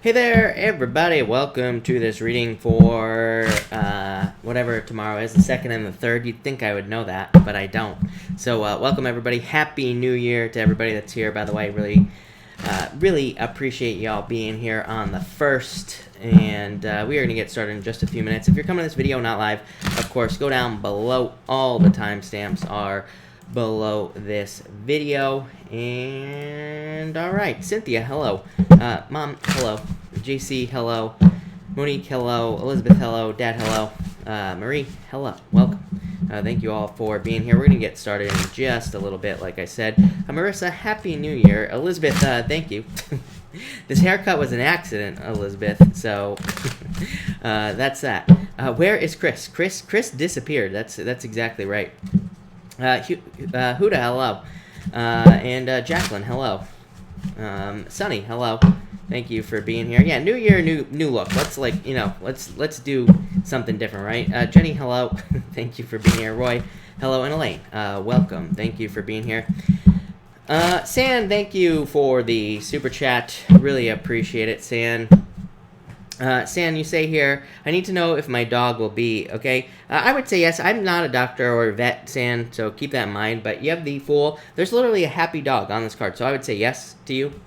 Hey there, everybody. Welcome to this reading for whatever tomorrow is, the 2nd and the 3rd. You'd think I would know that, but I don't. So welcome, everybody. Happy New Year to everybody that's here, by the way. Really appreciate y'all being here on the 1st. And we are going to get started in just a few minutes. If you're coming to this video not live, of course, go down below. All the timestamps are below this video. And all right, Cynthia, hello. Mom, hello. JC, hello. Monique, hello. Elizabeth, hello. Dad, hello. Marie, hello. Welcome. Thank you all for being here. We're going to get started in just a little bit, like I said. Marissa, Happy New Year. Elizabeth, thank you. This haircut was an accident, Elizabeth, so that's that. Where is Chris? Chris disappeared. That's exactly right. Huda, hello. And Jacqueline, hello. Sunny, hello. Thank you for being here. Yeah, new year, new look. Let's let's do something different, right? Jenny, hello. Thank you for being here. Roy, hello, and Elaine, welcome. Thank you for being here. San, thank you for the super chat. Really appreciate it, San. San, you say here, I need to know if my dog will be, okay? I would say yes. I'm not a doctor or a vet, San, so keep that in mind. But you have the Fool. There's literally a happy dog on this card, so I would say yes to you.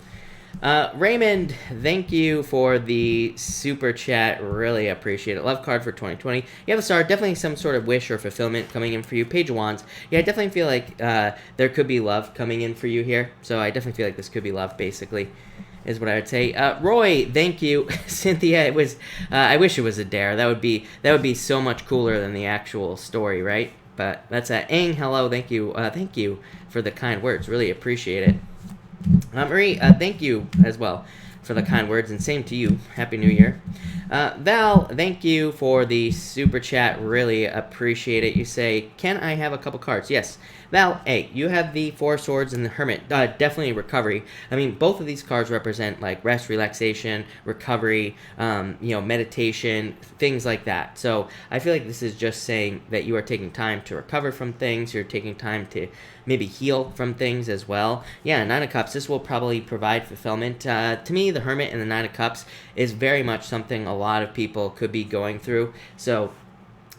Raymond, thank you for the super chat. Really appreciate it. Love card for 2020. You have a star. Definitely some sort of wish or fulfillment coming in for you. Page of Wands. Yeah, I definitely feel like there could be love coming in for you here. So I definitely feel like this could be love, basically, is what I would say. Roy, thank you. Cynthia, it was. I wish it was a dare. That would be so much cooler than the actual story, right? But that's Aang. Hello, thank you. Thank you for the kind words. Really appreciate it. Marie, thank you as well for the kind words, and same to you. Happy New Year. Val, thank you for the super chat. Really appreciate it. You say, can I have a couple cards? Yes. Val, hey, you have the Four Swords and the Hermit. Definitely recovery. I mean, both of these cards represent like rest, relaxation, recovery, meditation, things like that. So I feel like this is just saying that you are taking time to recover from things. You're taking time to maybe heal from things as well. Yeah, Nine of Cups, this will probably provide fulfillment. To me, the Hermit and the Nine of Cups is very much something a lot of people could be going through. So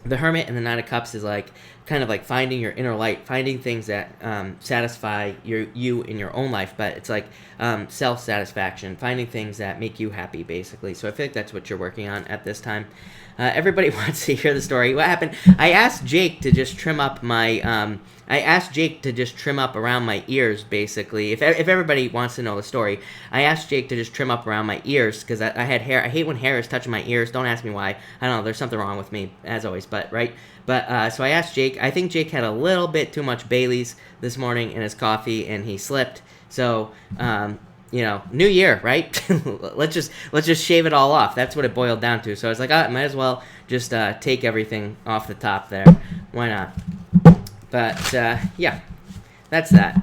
the Hermit and the Nine of Cups is like kind of like finding your inner light, finding things that satisfy you in your own life, but it's like self-satisfaction, finding things that make you happy, basically. So I feel like that's what you're working on at this time. Everybody wants to hear the story. What happened? I asked Jake to just trim up my around my ears, basically. If everybody wants to know the story, I asked Jake to just trim up around my ears because I had hair. I hate when hair is touching my ears. Don't ask me why. I don't know. There's something wrong with me, as always. But right. But so I asked Jake. I think Jake had a little bit too much Bailey's this morning in his coffee, and he slipped. So new year, right? let's just shave it all off. That's what it boiled down to. So I was like, might as well just take everything off the top there. Why not? But yeah, that's that.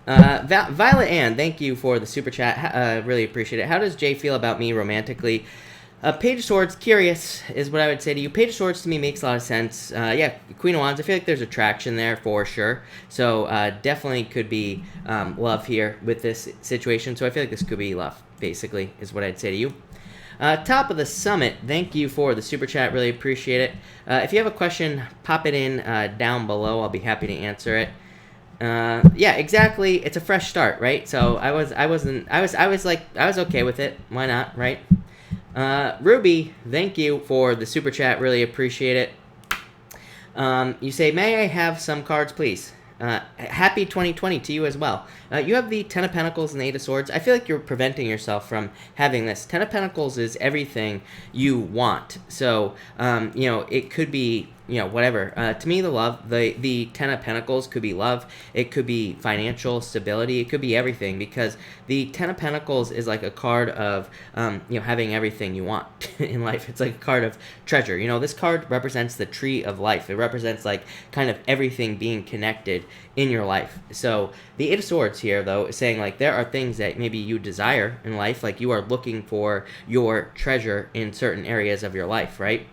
Violet Ann, thank you for the super chat. Really appreciate it. How does Jay feel about me romantically? Page of Swords, curious is what I would say to you. Page of Swords to me makes a lot of sense. Yeah, Queen of Wands, I feel like there's attraction there for sure. So definitely could be love here with this situation. So I feel like this could be love, basically, is what I'd say to you. Top of the Summit, thank you for the super chat. Really appreciate it. If you have a question, pop it in down below. I'll be happy to answer it. Yeah, exactly. It's a fresh start, right? So I was okay with it. Why not, right? Ruby, thank you for the super chat. Really appreciate it. You say, may I have some cards, please? Happy 2020 to you as well. You have the Ten of Pentacles and the Eight of Swords. I feel like you're preventing yourself from having this. Ten of Pentacles is everything you want. So, it could be, whatever. To me, the Ten of Pentacles could be love. It could be financial stability. It could be everything, because the Ten of Pentacles is like a card of, having everything you want in life. It's like a card of treasure. This card represents the tree of life. It represents like kind of everything being connected in your life. So the Eight of Swords here, though, is saying like there are things that maybe you desire in life, like you are looking for your treasure in certain areas of your life, right?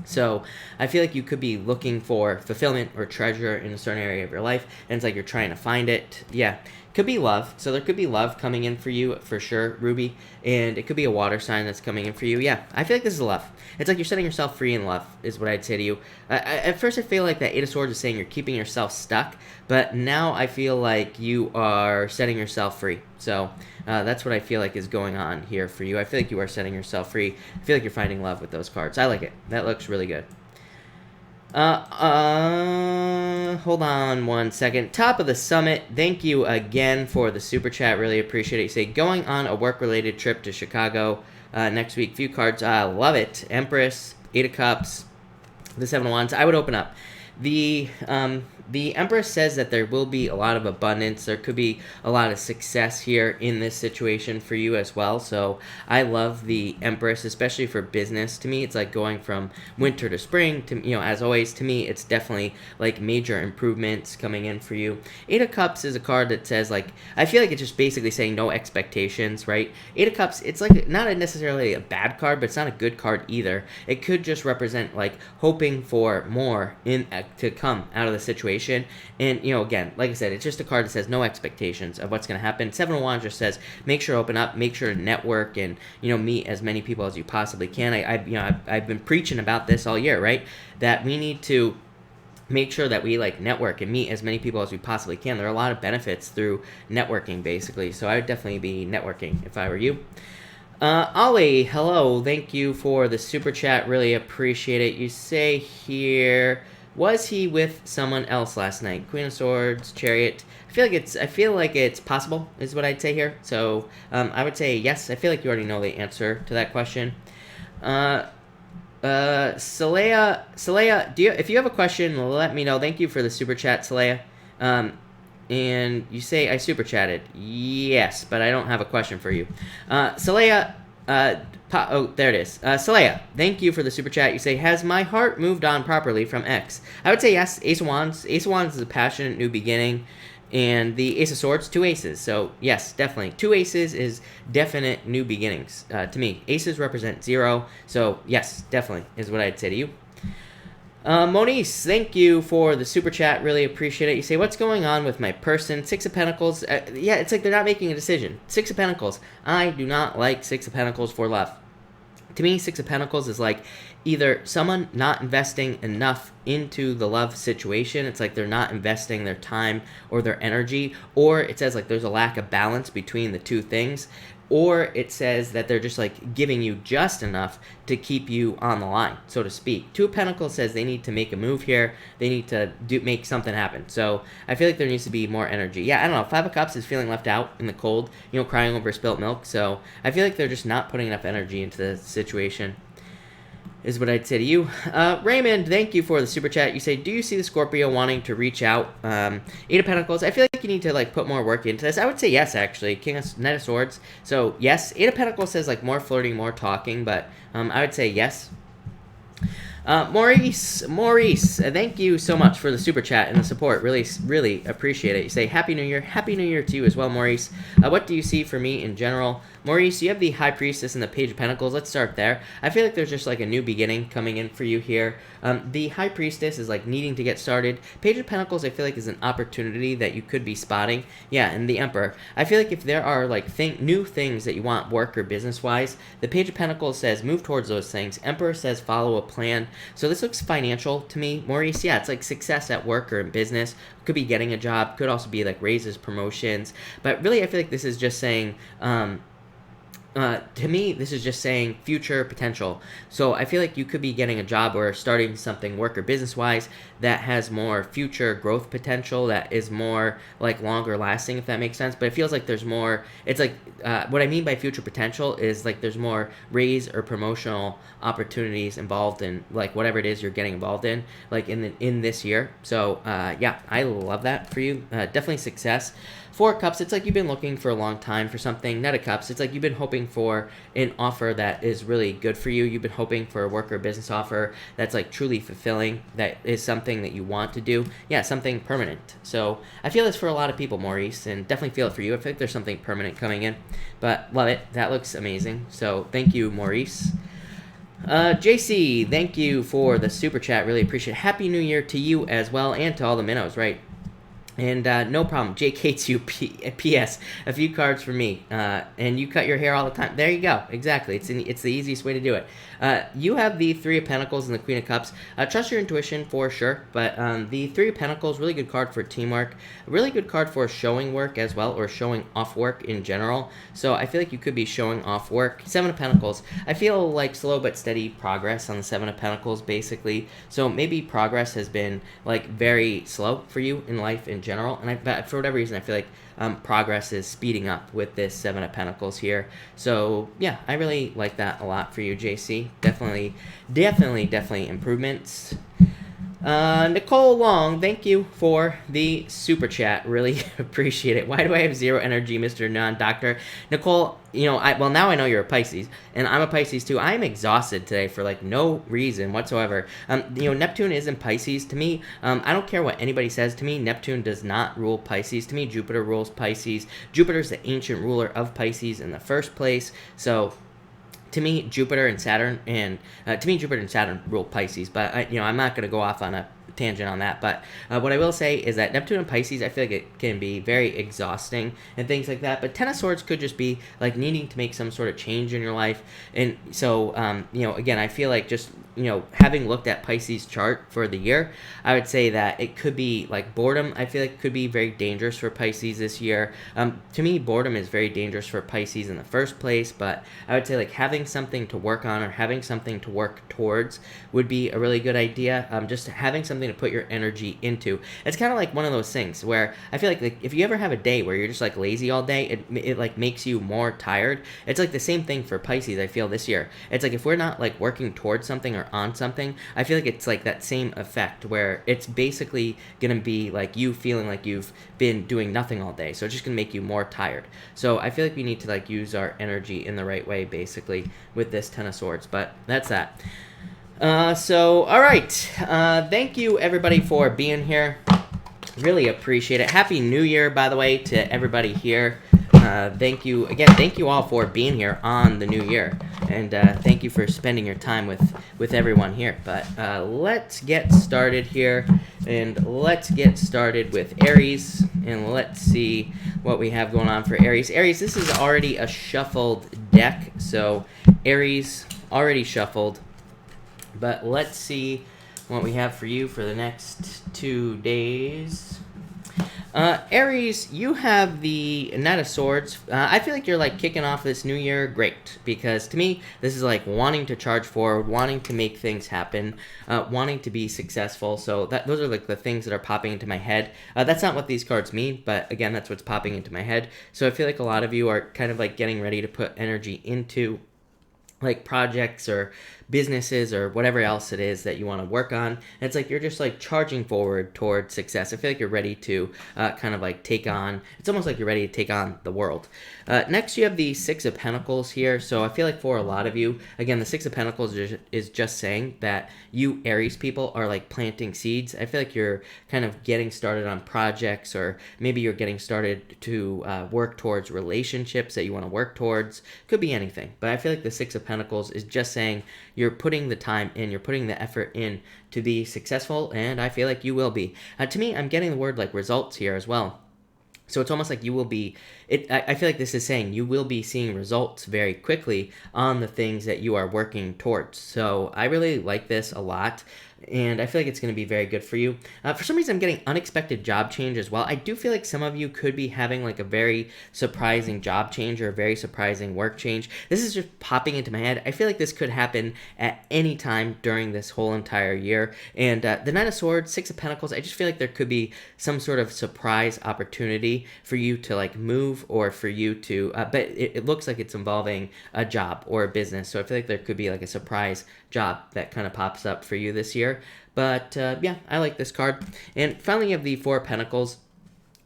So I feel like you could be looking for fulfillment or treasure in a certain area of your life, and it's like you're trying to find it. Yeah, Could be love. So there could be love coming in for you for sure, Ruby. And it could be a water sign that's coming in for you. Yeah, I feel like this is love. It's like you're setting yourself free in love is what I'd say to you. At first I feel like that Eight of Swords is saying you're keeping yourself stuck. But now I feel like you are setting yourself free. So that's what I feel like is going on here for you. I feel like you are setting yourself free. I feel like you're finding love with those cards. I like it. That looks really good. Hold on one second. Top of the summit, thank you again for the super chat. Really appreciate it. You say, going on a work-related trip to Chicago next week. Few cards. Love it. Empress, Eight of Cups, the Seven of Wands. I would open up. The Empress says that there will be a lot of abundance. There could be a lot of success here in this situation for you as well. So I love the Empress, especially for business. To me, it's like going from winter to spring. To, you know, as always, to me, it's definitely like major improvements coming in for you. Eight of Cups is a card that says, like, I feel like it's just basically saying no expectations, right? Eight of Cups, it's like not necessarily a bad card, but it's not a good card either. It could just represent like hoping for more to come out of the situation. And, you know, again, like I said, it's just a card that says no expectations of what's going to happen. Seven of Wands just says make sure to open up, make sure to network, and, you know, meet as many people as you possibly can. I've been preaching about this all year, right? That we need to make sure that we like network and meet as many people as we possibly can. There are a lot of benefits through networking, basically. So I would definitely be networking if I were you. Ollie, hello. Thank you for the super chat. Really appreciate it. You say here, was he with someone else last night? Queen of Swords, Chariot. I feel like it's possible, is what I'd say here. So I would say yes. I feel like you already know the answer to that question. Saleya, if you have a question, let me know. Thank you for the super chat, Saleya. And you say I super chatted. Yes, but I don't have a question for you. Saleya. Oh, there it is. Saleya, thank you for the super chat. You say, has my heart moved on properly from X? I would say yes. Ace of Wands. Ace of Wands is a passionate new beginning. And the Ace of Swords, two aces. So, yes, definitely. Two aces is definite new beginnings to me. Aces represent 0. So, yes, definitely is what I'd say to you. Monice, thank you for the super chat. Really appreciate it. You say, what's going on with my person? Six of Pentacles. Yeah, it's like they're not making a decision. Six of Pentacles. I do not like Six of Pentacles for love. To me, Six of Pentacles is like either someone not investing enough into the love situation. It's like they're not investing their time or their energy. Or it says like there's a lack of balance between the two things. Or it says that they're just like giving you just enough to keep you on the line, so to speak. Two of Pentacles says they need to make a move here. They need to make something happen. So I feel like there needs to be more energy. Yeah, I don't know. Five of Cups is feeling left out in the cold, you know, crying over spilt milk. So I feel like they're just not putting enough energy into the situation, is what I'd say to you. Raymond, thank you for the super chat. You say, do you see the Scorpio wanting to reach out? Eight of Pentacles. I feel like you need to like put more work into this. I would say yes, actually. Knight of Swords. So yes. Eight of Pentacles says like more flirting, more talking, but I would say yes. Maurice, thank you so much for the super chat and the support. Really appreciate it. You say Happy New Year to you as well, Maurice. What do you see for me in general? Maurice, you have the High Priestess and the Page of Pentacles. Let's start there. I feel like there's just like a new beginning coming in for you here. The High Priestess is like needing to get started. Page of Pentacles, I feel like, is an opportunity that you could be spotting. Yeah, and the Emperor. I feel like if there are like new things that you want work or business-wise, the Page of Pentacles says move towards those things. Emperor says follow a plan. So this looks financial to me. Maurice, yeah, it's like success at work or in business. Could be getting a job. Could also be like raises, promotions. But really, I feel like this is just saying... to me, this is just saying future potential. So I feel like you could be getting a job or starting something work or business-wise that has more future growth potential, that is more like longer lasting, if that makes sense. But it feels like there's more, it's like, what I mean by future potential is like there's more raise or promotional opportunities involved in like whatever it is you're getting involved in, like in this year. So yeah, I love that for you. Definitely success. Four of Cups, it's like you've been looking for a long time for something. Knight of Cups, it's like you've been hoping for an offer that is really good for you. You've been hoping for a work or business offer that's like truly fulfilling, that is something that you want to do. Yeah, something permanent. So I feel this for a lot of people, Maurice, and definitely feel it for you. I feel like there's something permanent coming in, but love it. That looks amazing. So thank you, Maurice. JC, thank you for the super chat. Really appreciate it. Happy New Year to you as well, and to all the minnows, right? And no problem. Jake hates you. P.S. A few cards for me. And you cut your hair all the time. There you go. Exactly. It's the easiest way to do it. You have the Three of Pentacles and the Queen of Cups. Trust your intuition for sure. But the Three of Pentacles, really good card for teamwork. A really good card for showing work as well, or showing off work in general. So I feel like you could be showing off work. Seven of Pentacles. I feel like slow but steady progress on the Seven of Pentacles, basically. So maybe progress has been like very slow for you in life in general, and but for whatever reason I feel like progress is speeding up with this Seven of Pentacles here. So yeah, I really like that a lot for you, JC. Definitely improvements. Nicole Long, thank you for the super chat. Really appreciate it. Why do I have zero energy, Mr. Non-Doctor? Nicole, you know, well, now I know you're a Pisces, and I'm a Pisces too. I'm exhausted today for, like, no reason whatsoever. You know, Neptune is in Pisces. To me, I don't care what anybody says to me, Neptune does not rule Pisces. To me, Jupiter rules Pisces. Jupiter's the ancient ruler of Pisces in the first place, so to me, Jupiter and Saturn rule Pisces, but you know, I'm not going to go off on a tangent on that. But what I will say is that Neptune and Pisces, I feel like it can be very exhausting and things like that. But Ten of Swords could just be like needing to make some sort of change in your life. And so, you know, again, I feel like just, you know, having looked at Pisces chart for the year, I would say that it could be like boredom. I feel like it could be very dangerous for Pisces this year. To me, boredom is very dangerous for Pisces in the first place, but I would say like having something to work on or having something to work towards would be a really good idea. Just having something to put your energy into. It's kind of like one of those things where I feel like if you ever have a day where you're just like lazy all day, it like makes you more tired. It's like the same thing for Pisces, I feel, this year. It's like if we're not like working towards something or on something, I feel like it's like that same effect where it's basically gonna be like you feeling like you've been doing nothing all day, so it's just gonna make you more tired. So I feel like we need to like use our energy in the right way, basically, with this Ten of Swords. But that's that. So all right, thank you everybody for being here. Really appreciate it. Happy New Year, by the way, to everybody here. Thank you again. Thank you all for being here on the new year, and thank you for spending your time with everyone here. But let's get started here, and let's get started with Aries, and let's see what we have going on for Aries. Aries, this is already a shuffled deck, so Aries already shuffled, but let's see what we have for you for the next 2 days. Aries, you have the Knight of Swords. I feel like you're like kicking off this new year great, because to me, this is like wanting to charge forward, wanting to make things happen, wanting to be successful. So those are like the things that are popping into my head. That's not what these cards mean, but again, that's what's popping into my head. So I feel like a lot of you are kind of like getting ready to put energy into like projects or businesses or whatever else it is that you want to work on. And it's like you're just like charging forward towards success. I feel like you're ready to kind of like take on, it's almost like you're ready to take on the world. Next, you have the Six of Pentacles here. So I feel like for a lot of you, again, the Six of Pentacles is just saying that you Aries people are like planting seeds. I feel like you're kind of getting started on projects, or maybe you're getting started to work towards relationships that you want to work towards. Could be anything, but I feel like the Six of Pentacles is just saying you're putting the time in, you're putting the effort in to be successful, and I feel like you will be. To me, I'm getting the word like results here as well. So it's almost like you will be, I feel like this is saying you will be seeing results very quickly on the things that you are working towards. So I really like this a lot, and I feel like it's going to be very good for you. For some reason, I'm getting unexpected job change as well. I do feel like some of you could be having like a very surprising job change or a very surprising work change. This is just popping into my head. I feel like this could happen at any time during this whole entire year. And the Knight of Swords, Six of Pentacles, I just feel like there could be some sort of surprise opportunity for you to like move, or for you to, but it looks like it's involving a job or a business. So I feel like there could be like a surprise job that kind of pops up for you this year. But yeah, I like this card. And finally, you have the Four of Pentacles.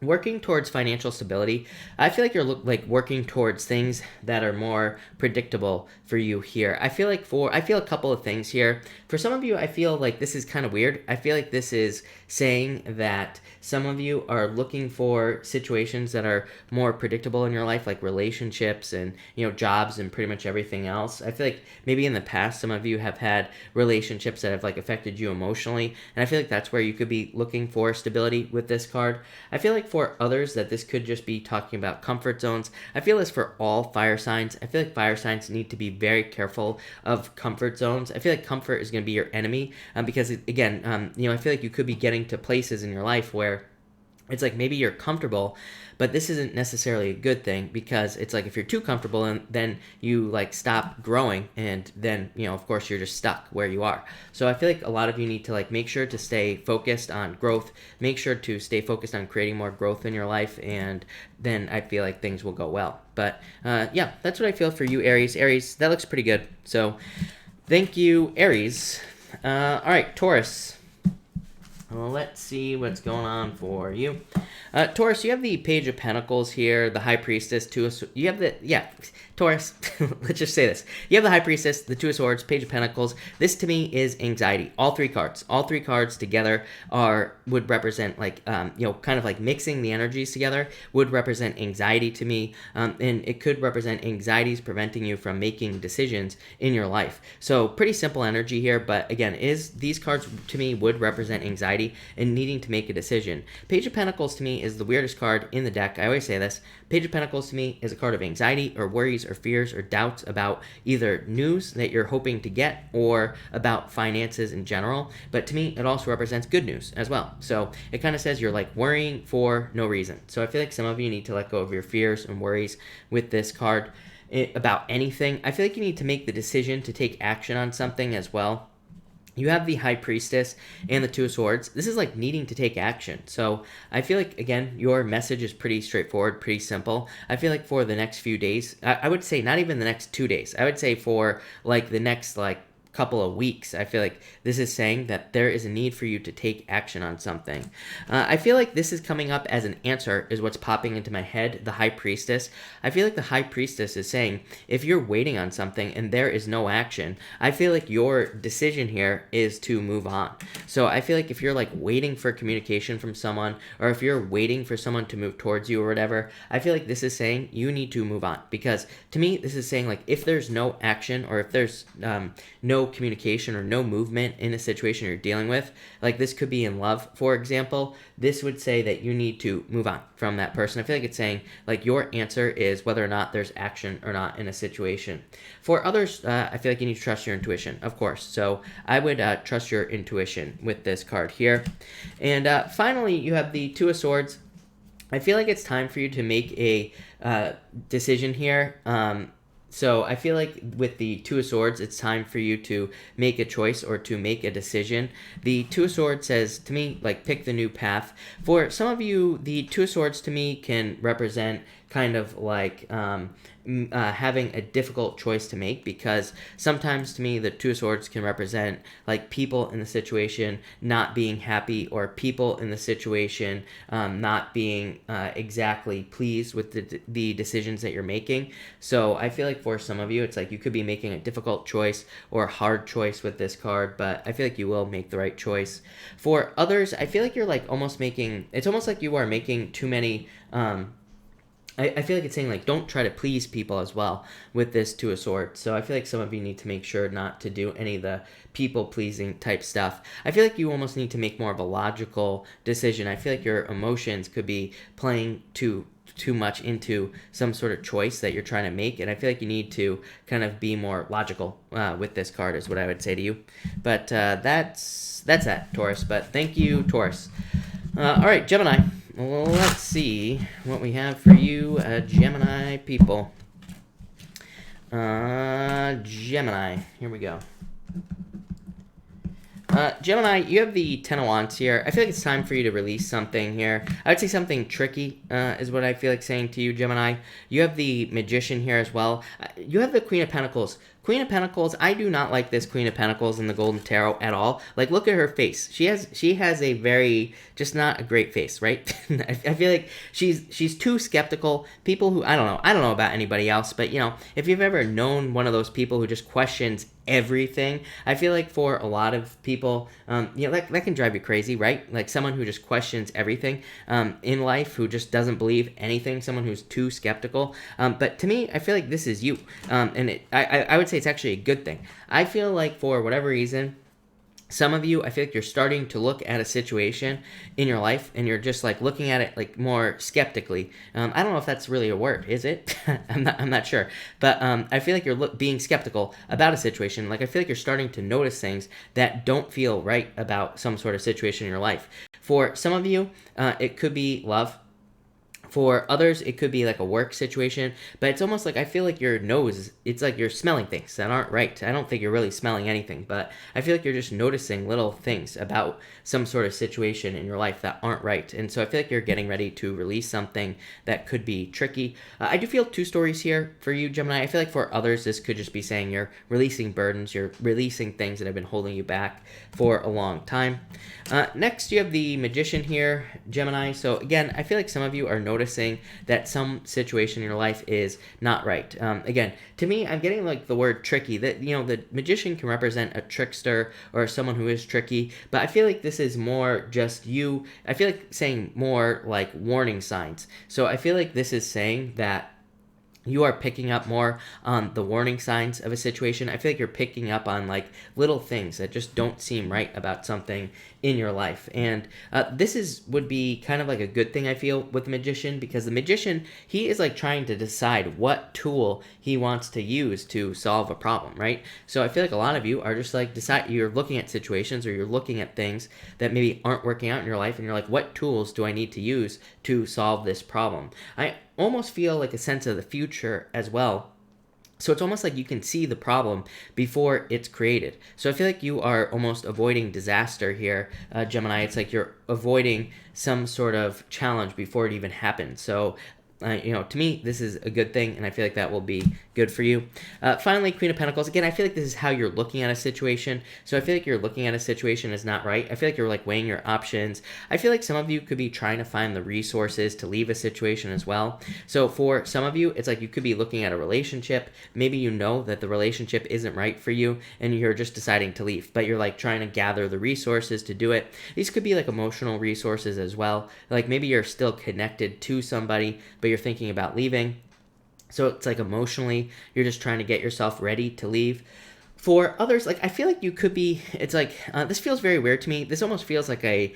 working towards financial stability. I feel like you're working towards things that are more predictable for you here. I feel a couple of things here. For some of you, I feel like this is kind of weird. I feel like this is saying that some of you are looking for situations that are more predictable in your life, like relationships and, jobs and pretty much everything else. I feel like maybe in the past, some of you have had relationships that have affected you emotionally, and I feel like that's where you could be looking for stability with this card. I feel like for others that this could just be talking about comfort zones. I feel this for all fire signs. I feel like fire signs need to be very careful of comfort zones. I feel like comfort is going to be your enemy because, again, I feel like you could be getting to places in your life where it's maybe you're comfortable, but this isn't necessarily a good thing, because it's if you're too comfortable, and then you stop growing, and then of course you're just stuck where you are. So I feel like a lot of you need to make sure to stay focused on growth, make sure to stay focused on creating more growth in your life, and then I feel like things will go well. But yeah, that's what I feel for you, Aries. Aries, that looks pretty good. So thank you, Aries. All right, Taurus. Well, let's see what's going on for you. Taurus, you have the Page of Pentacles here, the High Priestess, you have Taurus, let's just say this. You have the High Priestess, the Two of Swords, Page of Pentacles. This to me is anxiety. All three cards together would represent kind of mixing the energies together would represent anxiety to me. And it could represent anxieties preventing you from making decisions in your life. So pretty simple energy here, but again, these cards to me would represent anxiety and needing to make a decision. Page of Pentacles to me is the weirdest card in the deck. I always say this. Page of Pentacles to me is a card of anxiety or worries or fears or doubts about either news that you're hoping to get or about finances in general. But to me, it also represents good news as well. So it kind of says you're worrying for no reason. So I feel like some of you need to let go of your fears and worries with this card about anything. I feel like you need to make the decision to take action on something as well. You have the High Priestess and the Two of Swords. This is needing to take action. So I feel like, again, your message is pretty straightforward, pretty simple. I feel like for the next few days, I would say not even the next 2 days. I would say for the next couple of weeks, I feel like this is saying that there is a need for you to take action on something. I feel like this is coming up as an answer is what's popping into my head, the High Priestess. I feel like the High Priestess is saying if you're waiting on something and there is no action, I feel like your decision here is to move on. So I feel like if you're waiting for communication from someone, or if you're waiting for someone to move towards you or whatever, I feel like this is saying you need to move on. Because to me, this is saying if there's no action, or if there's no communication or no movement in a situation you're dealing with, this could be in love, for example, this would say that you need to move on from that person. I feel like it's saying your answer is whether or not there's action or not in a situation. For others, I feel like you need to trust your intuition, of course. So I would trust your intuition with this card here. And finally, you have the Two of Swords. I feel like it's time for you to make a decision here. So I feel like with the Two of Swords, it's time for you to make a choice or to make a decision. The Two of Swords says to me, pick the new path. For some of you, the Two of Swords to me can represent kind of having a difficult choice to make, because sometimes to me the Two of Swords can represent people in the situation not being happy, or people in the situation not being exactly pleased with the decisions that you're making. So I feel like for some of you, it's you could be making a difficult choice or a hard choice with this card, but I feel like you will make the right choice. For others, I feel like you're it's almost like you are making too many I feel like it's saying don't try to please people as well with this Two of Swords. So I feel like some of you need to make sure not to do any of the people pleasing type stuff. I feel like you almost need to make more of a logical decision. I feel like your emotions could be playing too much into some sort of choice that you're trying to make, and I feel like you need to kind of be more logical with this card is what I would say to you. But that's that, Taurus. But thank you, Taurus. All right, Gemini. Well, let's see what we have for you, Gemini people. Gemini, here we go. Gemini, you have the Ten of Wands here. I feel like it's time for you to release something here. I would say something tricky is what I feel like saying to you, Gemini. You have the Magician here as well. You have the Queen of Pentacles. Queen of Pentacles, I do not like this Queen of Pentacles in the Golden Tarot at all. Like, look at her face. She has a very, just not a great face, right? I feel like she's too skeptical. People who, I don't know about anybody else, but, you know, if you've ever known one of those people who just questions everything, I feel like for a lot of people, you know, that can drive you crazy, right? Like someone who just questions everything in life, who just doesn't believe anything, someone who's too skeptical. But to me, I feel like this is you. And I would say it's actually a good thing. I feel like for whatever reason, some of you, I feel like you're starting to look at a situation in your life and you're just like looking at it like more skeptically. I don't know if that's really a word, is it? I'm not sure. But I feel like you're being skeptical about a situation. Like I feel like you're starting to notice things that don't feel right about some sort of situation in your life. For some of you, it could be love. For others, it could be like a work situation, but it's almost like I feel like your nose, it's like you're smelling things that aren't right. I don't think you're really smelling anything, but I feel like you're just noticing little things about some sort of situation in your life that aren't right. And so I feel like you're getting ready to release something that could be tricky. I do feel two stories here for you, Gemini. I feel like for others, this could just be saying you're releasing burdens, you're releasing things that have been holding you back for a long time. Next, you have the Magician here, Gemini. So again, I feel like some of you are noticing that some situation in your life is not right. Again, to me, I'm getting like the word tricky. That, you know, the Magician can represent a trickster or someone who is tricky, but I feel like this is more just you. I feel like saying more like warning signs. So I feel like this is saying that you are picking up more on the warning signs of a situation. I feel like you're picking up on like little things that just don't seem right about something in your life. And this would be kind of like a good thing, I feel, with the Magician, because the Magician, he is like trying to decide what tool he wants to use to solve a problem, right? So I feel like a lot of you are just like you're looking at situations or you're looking at things that maybe aren't working out in your life and you're like, what tools do I need to use to solve this problem? I almost feel like a sense of the future as well. So it's almost like you can see the problem before it's created. So I feel like you are almost avoiding disaster here, Gemini. It's like you're avoiding some sort of challenge before it even happens. So you know, to me, this is a good thing, and I feel like that will be good for you. Finally, Queen of Pentacles. Again, I feel like this is how you're looking at a situation. So I feel like you're looking at a situation is not right. I feel like you're like weighing your options. I feel like some of you could be trying to find the resources to leave a situation as well. So for some of you, it's like you could be looking at a relationship. Maybe you know that the relationship isn't right for you, and you're just deciding to leave, but you're like trying to gather the resources to do it. These could be like emotional resources as well. Like maybe you're still connected to somebody, but you're thinking about leaving. So it's like emotionally, you're just trying to get yourself ready to leave. For others, like I feel like you could be, it's like, this feels very weird to me. This almost feels like a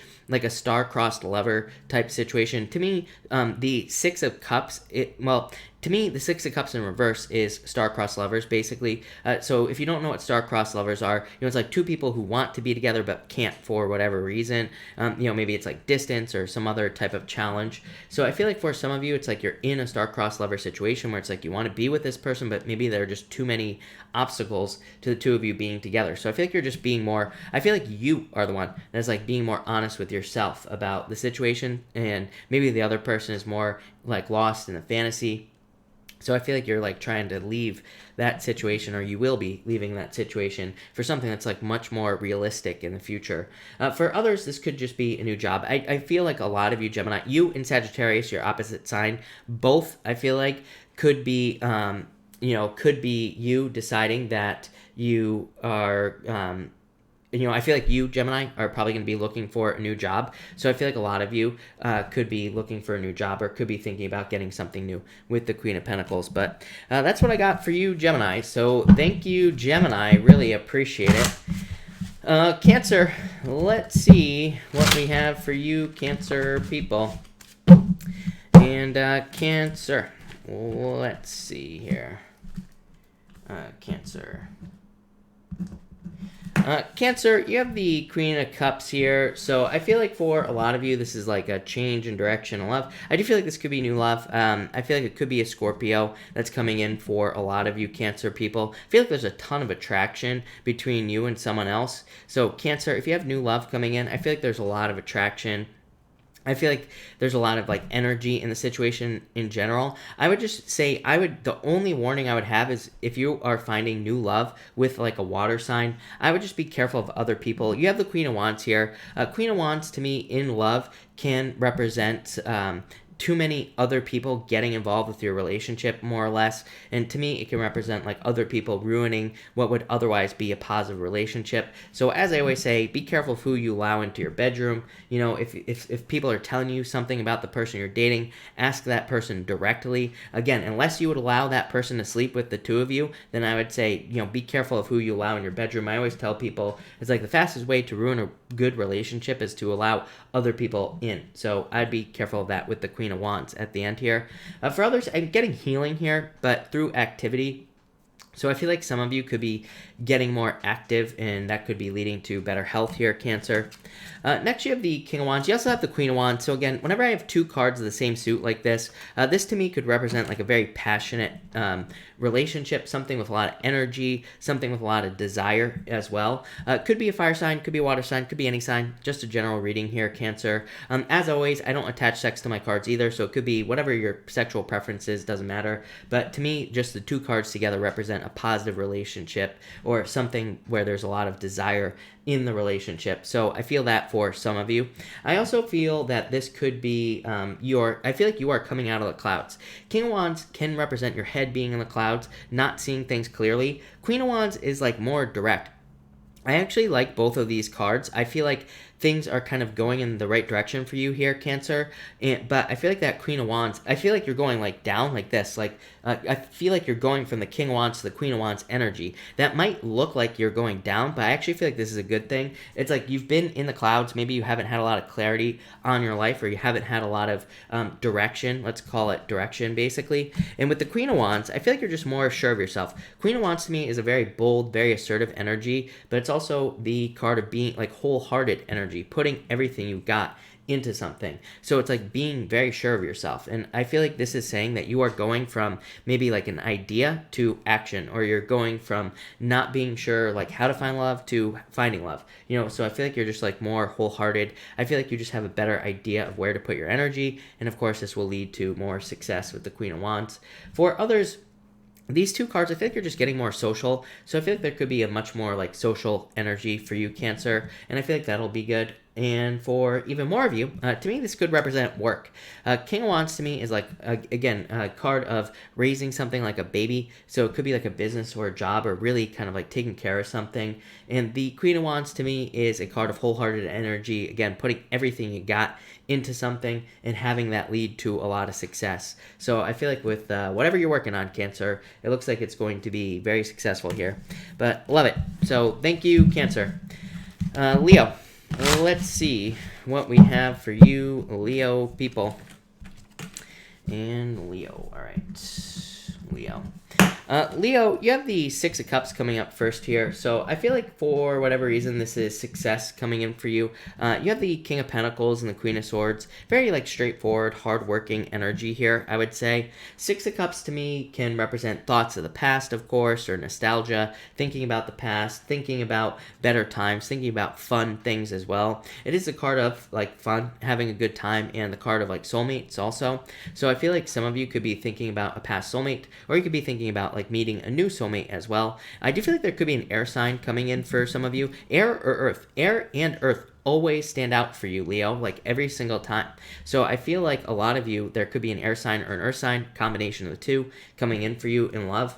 star-crossed lover type situation. To me, the Six of Cups, to me, the Six of Cups in reverse is star-crossed lovers, basically. So if you don't know what star-crossed lovers are, you know, it's like two people who want to be together but can't for whatever reason. You know, maybe it's like distance or some other type of challenge. So I feel like for some of you, it's like you're in a star-crossed lover situation where it's like you want to be with this person, but maybe there are just too many obstacles to the two of you being together. So I feel like you're just being more, I feel like you are the one that's like being more honest with yourself about the situation, and maybe the other person is more like lost in the fantasy. So I feel like you're like trying to leave that situation, or you will be leaving that situation for something that's like much more realistic in the future. For others, this could just be a new job. I feel like a lot of you, Gemini, you and Sagittarius, your opposite sign, both I feel like could be, could be you deciding that you are, I feel like you, Gemini, are probably going to be looking for a new job. So I feel like a lot of you could be looking for a new job or could be thinking about getting something new with the Queen of Pentacles. But that's what I got for you, Gemini. So thank you, Gemini. Really appreciate it. Cancer, let's see what we have for you, Cancer people. And Cancer, let's see here. Cancer. Cancer, you have the Queen of Cups here, so I feel like for a lot of you, this is like a change in direction in love. I do feel like this could be new love. I feel like it could be a Scorpio that's coming in for a lot of you Cancer people. I feel like there's a ton of attraction between you and someone else. So Cancer, if you have new love coming in, I feel like there's a lot of attraction. I feel like there's a lot of like energy in the situation in general. I would just say the only warning I would have is if you are finding new love with like a water sign, I would just be careful of other people. You have the Queen of Wands here. Queen of Wands to me in love can represent too many other people getting involved with your relationship, more or less. And to me, it can represent like other people ruining what would otherwise be a positive relationship. So as I always say, be careful of who you allow into your bedroom. You know, if people are telling you something about the person you're dating, ask that person directly. Again, unless you would allow that person to sleep with the two of you, then I would say, you know, be careful of who you allow in your bedroom. I always tell people it's like the fastest way to ruin a good relationship is to allow other people in. So I'd be careful of that with the Queen of Wands at the end here. For others, I'm getting healing here, but through activity. So I feel like some of you could be getting more active, and that could be leading to better health here, Cancer. Next, you have the King of Wands. You also have the Queen of Wands. So again, whenever I have two cards of the same suit like this, this to me could represent like a very passionate relationship, something with a lot of energy, something with a lot of desire as well. Could be a fire sign, could be a water sign, could be any sign. Just a general reading here, Cancer. As always, I don't attach sex to my cards either, so it could be whatever your sexual preference is, doesn't matter. But to me, just the two cards together represent a positive relationship or something where there's a lot of desire in the relationship. So I feel that for some of you. I also feel that this could be I feel like you are coming out of the clouds. King of Wands can represent your head being in the clouds, not seeing things clearly. Queen of Wands is like more direct. I actually like both of these cards. I feel like things are kind of going in the right direction for you here, Cancer. But I feel like that Queen of Wands, I feel like you're going like down like this. Like I feel like you're going from the King of Wands to the Queen of Wands energy. That might look like you're going down, but I actually feel like this is a good thing. It's like you've been in the clouds. Maybe you haven't had a lot of clarity on your life, or you haven't had a lot of direction. Let's call it direction, basically. And with the Queen of Wands, I feel like you're just more sure of yourself. Queen of Wands to me is a very bold, very assertive energy, but it's also the card of being like wholehearted energy, putting everything you've got into something. So it's like being very sure of yourself. And I feel like this is saying that you are going from maybe like an idea to action, or you're going from not being sure like how to find love to finding love. You know, so I feel like you're just like more wholehearted. I feel like you just have a better idea of where to put your energy. And of course, this will lead to more success with the Queen of Wands. For others, these two cards, I feel like you're just getting more social. So I feel like there could be a much more like social energy for you, Cancer. And I feel like that'll be good. And for even more of you, to me, this could represent work. King of Wands to me is like, again, a card of raising something like a baby. So it could be like a business or a job, or really kind of like taking care of something. And the Queen of Wands to me is a card of wholehearted energy. Again, putting everything you got into something and having that lead to a lot of success. So I feel like with whatever you're working on, Cancer, it looks like it's going to be very successful here. But love it. So thank you, Cancer. Leo. Let's see what we have for you, Leo people. And Leo, all right. Leo. Leo, you have the Six of Cups coming up first here. So I feel like for whatever reason, this is success coming in for you. You have the King of Pentacles and the Queen of Swords. Very like straightforward, hardworking energy here, I would say. Six of Cups to me can represent thoughts of the past, of course, or nostalgia, thinking about the past, thinking about better times, thinking about fun things as well. It is a card of like fun, having a good time, and the card of like soulmates also. So I feel like some of you could be thinking about a past soulmate, or you could be thinking about like meeting a new soulmate as well. I do feel like there could be an air sign coming in for some of you. Air or earth. Air and earth always stand out for you, Leo, like every single time. So I feel like a lot of you, there could be an air sign or an earth sign, combination of the two, coming in for you in love.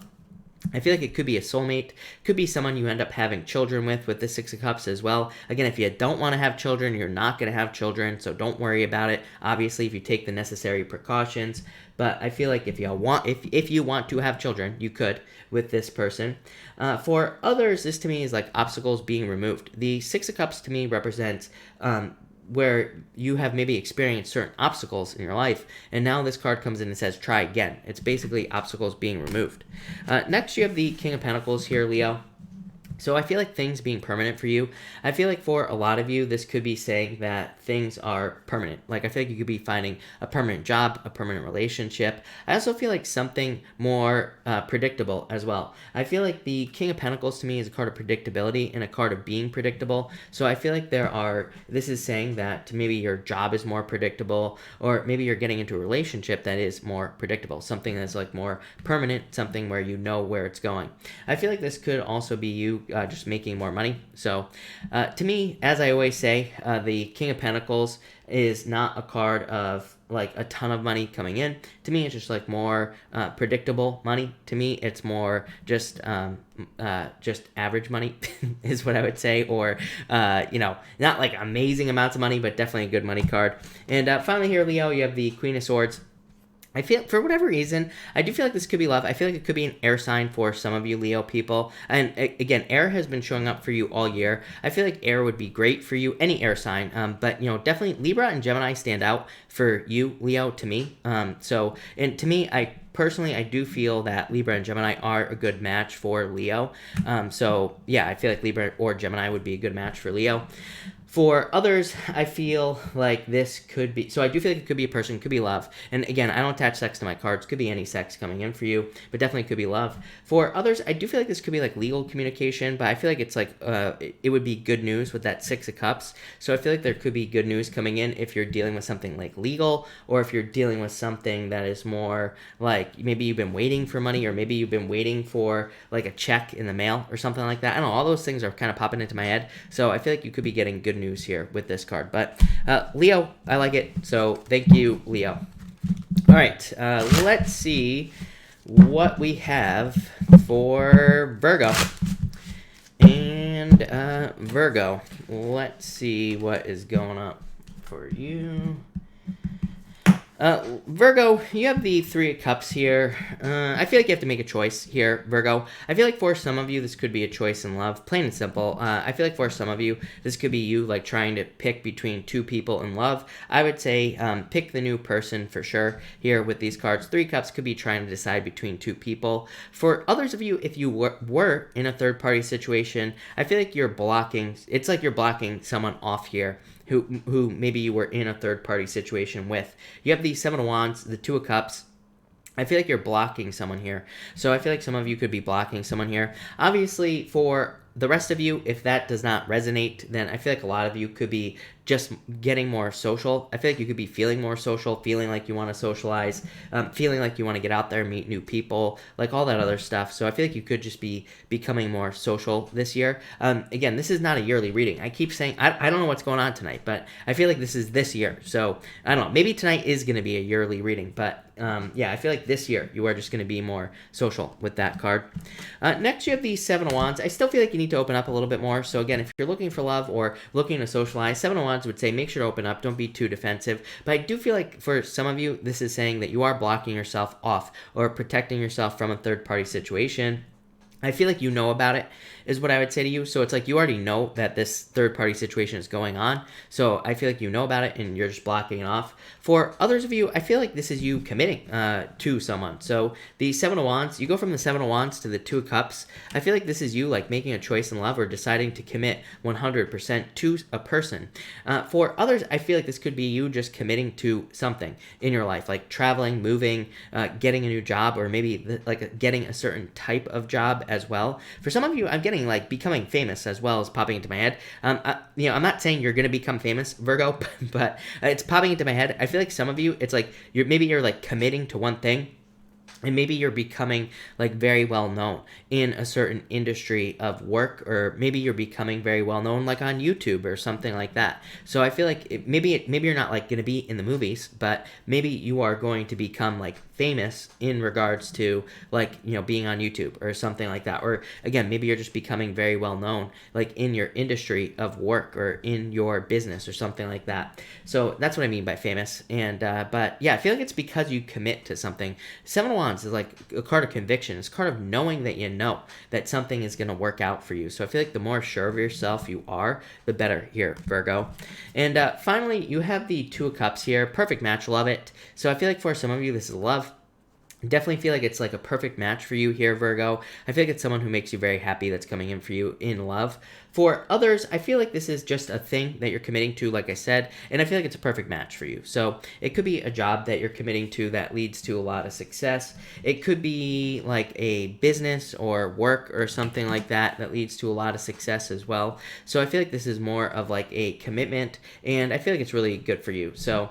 I feel like it could be a soulmate, could be someone you end up having children with the Six of Cups as well. Again, if you don't want to have children, you're not going to have children, so don't worry about it. Obviously, if you take the necessary precautions. But I feel like if you want to have children, you could with this person. For others, this to me is like obstacles being removed. The Six of Cups to me represents where you have maybe experienced certain obstacles in your life, and now this card comes in and says try again. It's basically obstacles being removed. Next, you have the King of Pentacles here, Leo. So I feel like things being permanent for you, I feel like for a lot of you, this could be saying that things are permanent. Like I feel like you could be finding a permanent job, a permanent relationship. I also feel like something more predictable as well. I feel like the King of Pentacles to me is a card of predictability and a card of being predictable. So I feel like this is saying that maybe your job is more predictable, or maybe you're getting into a relationship that is more predictable, something that's like more permanent, something where you know where it's going. I feel like this could also be you just making more money. So to me, as I always say, the King of Pentacles is not a card of like a ton of money coming in. To me, it's just like more predictable money. To me, it's more just average money is what I would say, or not like amazing amounts of money, but definitely a good money card. And finally here, Leo, you have the Queen of Swords. I feel, for whatever reason, I do feel like this could be love. I feel like it could be an air sign for some of you Leo people. And again, air has been showing up for you all year. I feel like air would be great for you, any air sign. But, definitely Libra and Gemini stand out for you, Leo, to me. And to me, I do feel that Libra and Gemini are a good match for Leo. I feel like Libra or Gemini would be a good match for Leo. For others, I feel like this could be, so I do feel like it could be a person, could be love. And again, I don't attach sex to my cards. Could be any sex coming in for you, but definitely could be love. For others, I do feel like this could be like legal communication, but I feel like it's like, it would be good news with that Six of Cups. So I feel like there could be good news coming in if you're dealing with something like legal, or if you're dealing with something that is more like, maybe you've been waiting for money, or maybe you've been waiting for like a check in the mail or something like that. I don't know, all those things are kind of popping into my head. So I feel like you could be getting good news here with this card. But Leo, I like it. So thank you, Leo. All right, let's see what we have for Virgo. And Virgo, let's see what is going up for you. Virgo, you have the Three of Cups here. I feel like you have to make a choice here, Virgo. I feel like for some of you, this could be a choice in love, plain and simple. I feel like for some of you, this could be you like trying to pick between two people in love. I would say pick the new person for sure here with these cards. Three Cups could be trying to decide between two people. For others of you, if you were in a third-party situation, I feel like you're blocking, it's like you're blocking someone off here who maybe you were in a third-party situation with. You have the Seven of Wands, the Two of Cups. I feel like you're blocking someone here. So I feel like some of you could be blocking someone here. Obviously, for the rest of you, if that does not resonate, then I feel like a lot of you could be just getting more social. I feel like you could be feeling more social, feeling like you want to socialize, feeling like you want to get out there, meet new people, like all that other stuff. So I feel like you could just be becoming more social this year. Again, this is not a yearly reading. I keep saying, I don't know what's going on tonight, but I feel like this is this year. So I don't know, maybe tonight is going to be a yearly reading, but I feel like this year you are just going to be more social with that card. Next, you have the Seven of Wands. I still feel like you need to open up a little bit more. So again, if you're looking for love or looking to socialize, Seven of Wands would say make sure to open up. Don't be too defensive. But I do feel like for some of you, this is saying that you are blocking yourself off or protecting yourself from a third-party situation. I feel like you know about it is what I would say to you. So it's like you already know that this third-party situation is going on. So I feel like you know about it and you're just blocking it off. For others of you, I feel like this is you committing to someone. So the Seven of Wands, you go from the Seven of Wands to the Two of Cups. I feel like this is you like making a choice in love or deciding to commit 100% to a person. For others, I feel like this could be you just committing to something in your life, like traveling, moving, getting a new job, or maybe like getting a certain type of job as well. For some of you, I'm getting like becoming famous as well as popping into my head. I'm not saying you're going to become famous, Virgo, but it's popping into my head. I feel like some of you, it's like you're like committing to one thing. And maybe you're becoming like very well known in a certain industry of work, or maybe you're becoming very well known like on YouTube or something like that. So I feel like maybe you're not like going to be in the movies, but maybe you are going to become like famous in regards to like, being on YouTube or something like that. Or again, maybe you're just becoming very well known like in your industry of work or in your business or something like that. So that's what I mean by famous. And but yeah, I feel like it's because you commit to something. Seven of Wands is like a card of conviction. It's a card of knowing that you know that something is going to work out for you. So I feel like the more sure of yourself you are, the better here, Virgo. And finally, you have the Two of Cups here. Perfect match. Love it. So I feel like for some of you, this is love. Definitely feel like it's like a perfect match for you here, Virgo. I feel like it's someone who makes you very happy that's coming in for you in love. For others, I feel like this is just a thing that you're committing to, like I said, and I feel like it's a perfect match for you. So it could be a job that you're committing to that leads to a lot of success. It could be like a business or work or something like that that leads to a lot of success as well. So I feel like this is more of like a commitment, and I feel like it's really good for you. So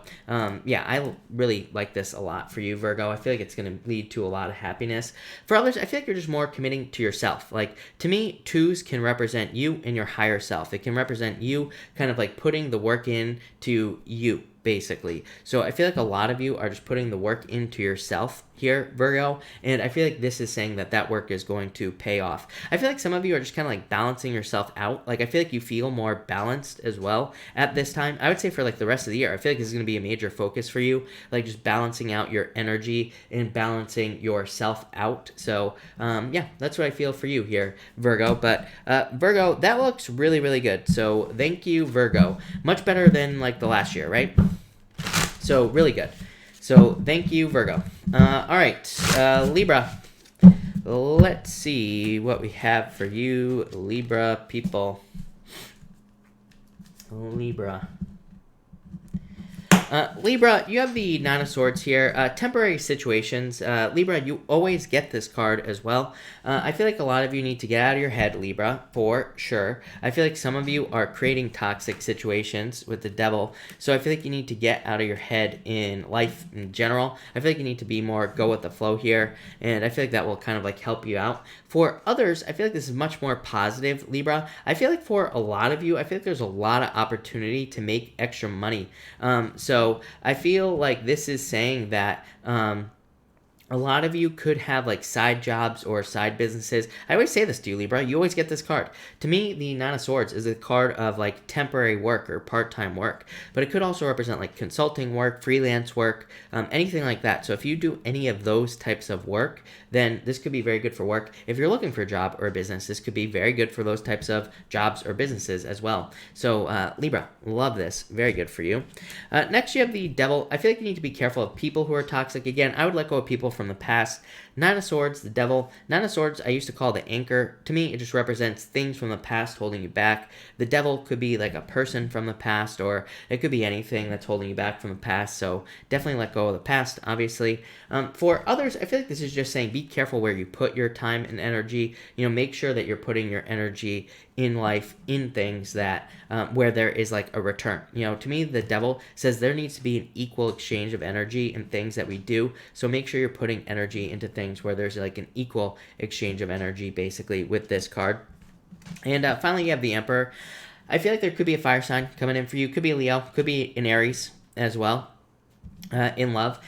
yeah, I really like this a lot for you, Virgo. I feel like it's going to lead to a lot of happiness. For others, I feel like you're just more committing to yourself. Like, to me, twos can represent you and your higher self. It can represent you kind of like putting the work in to you, basically. So I feel like a lot of you are just putting the work into yourself here, Virgo, and I feel like this is saying that that work is going to pay off. I feel like some of you are just kind of like balancing yourself out. Like, I feel like you feel more balanced as well at this time. I would say for like the rest of the year, I feel like this is going to be a major focus for you, like just balancing out your energy and balancing yourself out. So yeah, that's what I feel for you here, Virgo. But Virgo, that looks really, really good. So thank you, Virgo. Much better than like the last year, right? So really good. So thank you, Virgo. All right, Libra. Let's see what we have for you, Libra people. Libra. Libra, you have the Nine of Swords here. Temporary situations. Libra, you always get this card as well. I feel like a lot of you need to get out of your head, Libra, for sure. I feel like some of you are creating toxic situations with the devil. So I feel like you need to get out of your head in life in general. I feel like you need to be more go with the flow here. And I feel like that will kind of like help you out. For others, I feel like this is much more positive, Libra. I feel like for a lot of you, I feel like there's a lot of opportunity to make extra money. So I feel like this is saying that a lot of you could have like side jobs or side businesses. I always say this to you, Libra. You always get this card. To me, the Nine of Swords is a card of like temporary work or part-time work. But it could also represent like consulting work, freelance work, anything like that. So if you do any of those types of work, then this could be very good for work. If you're looking for a job or a business, this could be very good for those types of jobs or businesses as well. So Libra, love this. Very good for you. Next, you have the Devil. I feel like you need to be careful of people who are toxic. Again, I would let go of people from the past. Nine of Swords, the Devil. Nine of Swords, I used to call the anchor. To me, it just represents things from the past holding you back. The Devil could be like a person from the past, or it could be anything that's holding you back from the past. So definitely let go of the past, obviously. For others, I feel like this is just saying be careful where you put your time and energy. You know, make sure that you're putting your energy in life, in things that where there is like a return. You know, to me, the Devil says there needs to be an equal exchange of energy in things that we do. So make sure you're putting energy into things where there's like an equal exchange of energy, basically, with this card. And finally, you have the Emperor. I feel like there could be a fire sign coming in for you. Could be a Leo, could be an Aries as well. In love.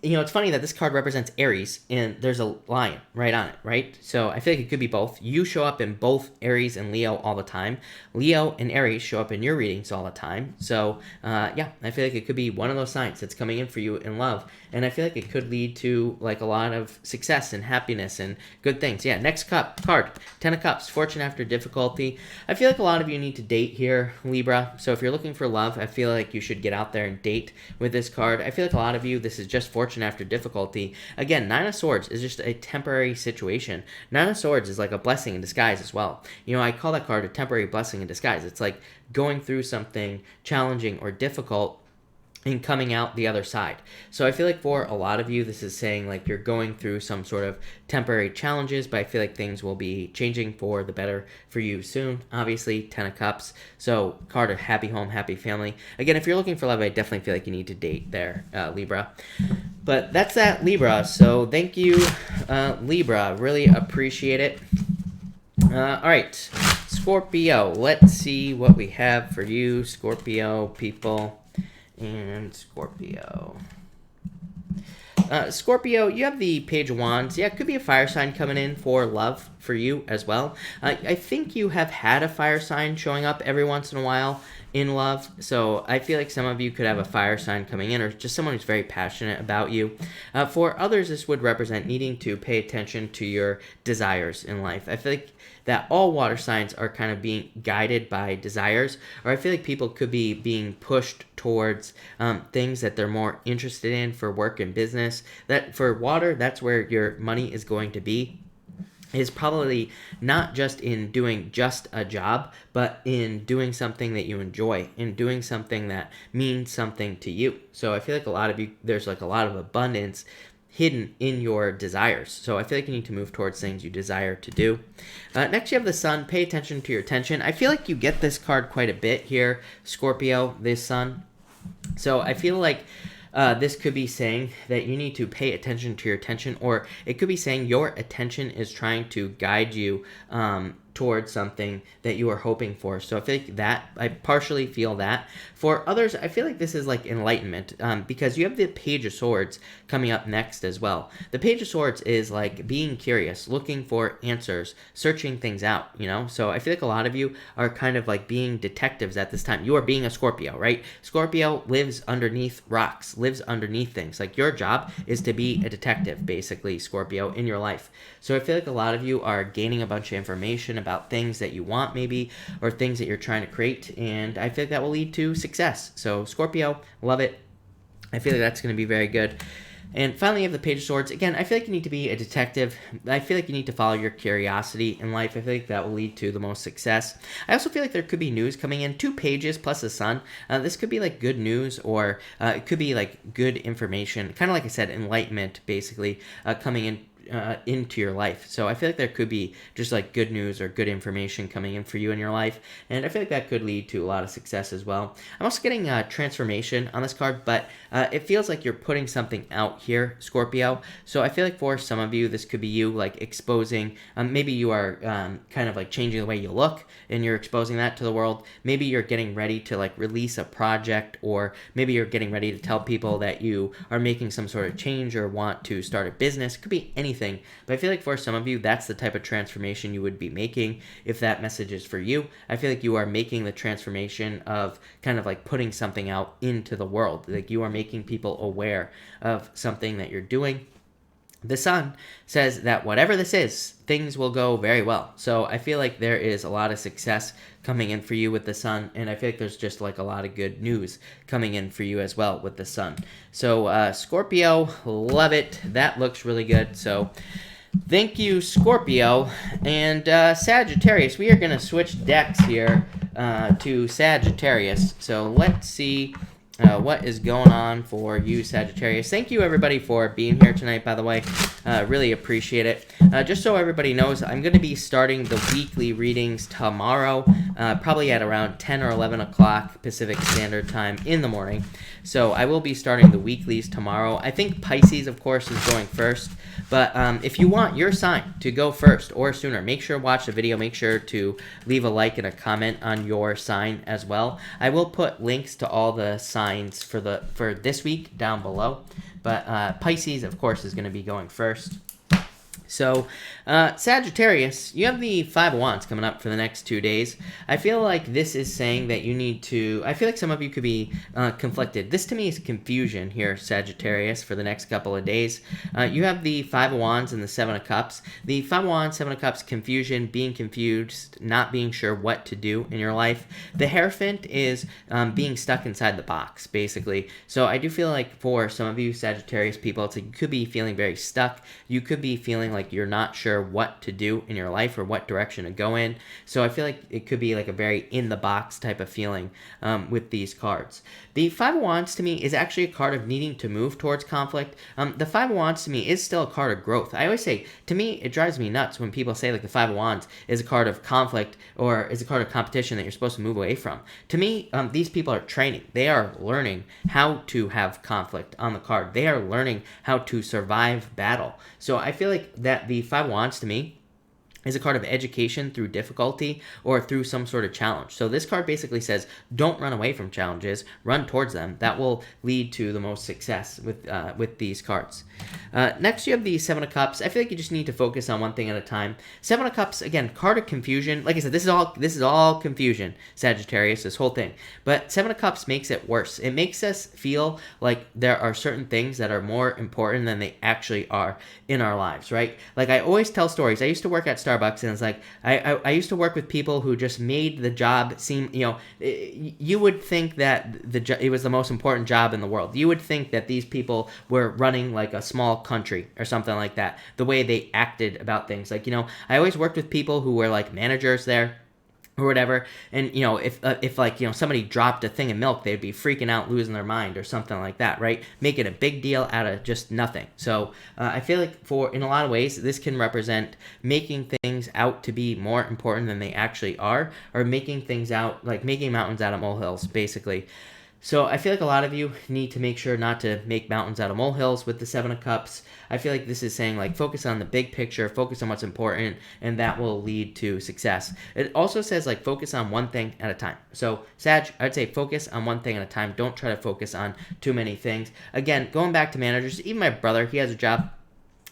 You know, it's funny that this card represents Aries and there's a lion right on it, right? So I feel like it could be both. You show up in both Aries and Leo all the time. Leo and Aries show up in your readings all the time. So yeah, I feel like it could be one of those signs that's coming in for you in love. And I feel like it could lead to like a lot of success and happiness and good things. Yeah, next card, 10 of Cups, fortune after difficulty. I feel like a lot of you need to date here, Libra. So if you're looking for love, I feel like you should get out there and date with this card. I feel like a lot of you, this is just fortune after difficulty. Again, Nine of Swords is just a temporary situation. Nine of Swords is like a blessing in disguise as well. You know, I call that card a temporary blessing in disguise. It's like going through something challenging or difficult and coming out the other side. So I feel like for a lot of you, this is saying like you're going through some sort of temporary challenges, but I feel like things will be changing for the better for you soon. Obviously, 10 of Cups. So card of happy home, happy family. Again, if you're looking for love, I definitely feel like you need to date there, Libra. But that's that, Libra. So thank you, Libra. Really appreciate it. All right, Scorpio. Let's see what we have for you, Scorpio people. And Scorpio. Scorpio, you have the Page of Wands. Yeah, it could be a fire sign coming in for love for you as well. I think you have had a fire sign showing up every once in a while in love. So I feel like some of you could have a fire sign coming in, or just someone who's very passionate about you. For others, this would represent needing to pay attention to your desires in life. I feel like that all water signs are kind of being guided by desires, or I feel like people could be being pushed towards things that they're more interested in for work and business. That for water, that's where your money is going to be, is probably not just in doing just a job, but in doing something that you enjoy, in doing something that means something to you. So I feel like a lot of you, there's like a lot of abundance hidden in your desires. So I feel like you need to move towards things you desire to do. Next, you have the Sun. Pay attention to your attention. I feel like you get this card quite a bit here, Scorpio, this Sun. So I feel like this could be saying that you need to pay attention to your attention, or it could be saying your attention is trying to guide you towards something that you are hoping for. So I feel like that, I partially feel that. For others, I feel like this is like enlightenment, because you have the Page of Swords coming up next as well. The Page of Swords is like being curious, looking for answers, searching things out, you know? So I feel like a lot of you are kind of like being detectives at this time. You are being a Scorpio, right? Scorpio lives underneath rocks, lives underneath things. Like your job is to be a detective, basically, Scorpio, in your life. So I feel like a lot of you are gaining a bunch of information about things that you want maybe, or things that you're trying to create, and I feel like that will lead to success. So Scorpio, love it. I feel like that's going to be very good. And finally, you have the Page of Swords. Again, I feel like you need to be a detective. I feel like you need to follow your curiosity in life. I feel like that will lead to the most success. I also feel like there could be news coming in. 2 pages plus the Sun. This could be like good news, or it could be like good information. Kind of like I said, enlightenment, basically, coming in into your life. So I feel like there could be just like good news or good information coming in for you in your life, and I feel like that could lead to a lot of success as well. I'm also getting transformation on this card, but it feels like you're putting something out here, Scorpio. So I feel like for some of you, this could be you like exposing, maybe you are kind of like changing the way you look and you're exposing that to the world. Maybe you're getting ready to like release a project, or maybe you're getting ready to tell people that you are making some sort of change or want to start a business. It could be anything. But I feel like for some of you, that's the type of transformation you would be making if that message is for you. I feel like you are making the transformation of kind of like putting something out into the world. Like you are making people aware of something that you're doing. The Sun says that whatever this is, things will go very well. So I feel like there is a lot of success coming in for you with the Sun, and I feel like there's just like a lot of good news coming in for you as well with the Sun. So Scorpio, love it. That looks really good. So thank you, Scorpio. And Sagittarius, we are going to switch decks here to Sagittarius. So let's see what is going on for you, Sagittarius. Thank you, everybody, for being here tonight, by the way. Really appreciate it. Just so everybody knows, I'm going to be starting the weekly readings tomorrow, probably at around 10 or 11 o'clock Pacific Standard Time in the morning. So I will be starting the weeklies tomorrow. I think Pisces, of course, is going first. But if you want your sign to go first or sooner, make sure to watch the video. Make sure to leave a like and a comment on your sign as well. I will put links to all the signs for this week down below. But Pisces, of course, is going to be going first. So, Sagittarius, you have the 5 of Wands coming up for the next 2 days. I feel like this is saying that you need to, I feel like some of you could be conflicted. This to me is confusion here, Sagittarius, for the next couple of days. You have the 5 of Wands and the 7 of Cups. The 5 of Wands, 7 of Cups, confusion, being confused, not being sure what to do in your life. The Hierophant is being stuck inside the box, basically. So I do feel like for some of you Sagittarius people, you could be feeling very stuck. You could be feeling like you're not sure what to do in your life or what direction to go in. So I feel like it could be like a very in the box type of feeling with these cards. The 5 of Wands to me is actually a card of needing to move towards conflict. The 5 of Wands to me is still a card of growth. I always say, to me, it drives me nuts when people say like the 5 of Wands is a card of conflict or is a card of competition that you're supposed to move away from. To me, these people are training. They are learning how to have conflict on the card. They are learning how to survive battle. So I feel like that the 5 of Wands to me is a card of education through difficulty or through some sort of challenge. So this card basically says, don't run away from challenges, run towards them. That will lead to the most success with these cards. Next, you have the 7 of Cups. I feel like you just need to focus on one thing at a time. 7 of Cups, again, card of confusion. Like I said, this is all confusion, Sagittarius, this whole thing. But 7 of Cups makes it worse. It makes us feel like there are certain things that are more important than they actually are in our lives, right? Like I always tell stories. I used to work at Starbucks Starbucks, and it's like I used to work with people who just made the job seem, you would think that it was the most important job in the world. You would think that these people were running like a small country or something like that, the way they acted about things. Like, I always worked with people who were like managers there or whatever, and if like somebody dropped a thing of milk, they'd be freaking out, losing their mind or something like that, right? Making a big deal out of just nothing. So I feel like in a lot of ways this can represent making things out to be more important than they actually are, or making things out, like making mountains out of molehills, basically. So I feel like a lot of you need to make sure not to make mountains out of molehills with the Seven of Cups. I feel like this is saying, like, focus on the big picture, focus on what's important, and that will lead to success. It also says, like, focus on one thing at a time. So, Sag, I'd say focus on one thing at a time. Don't try to focus on too many things. Again, going back to managers, even my brother, he has a job.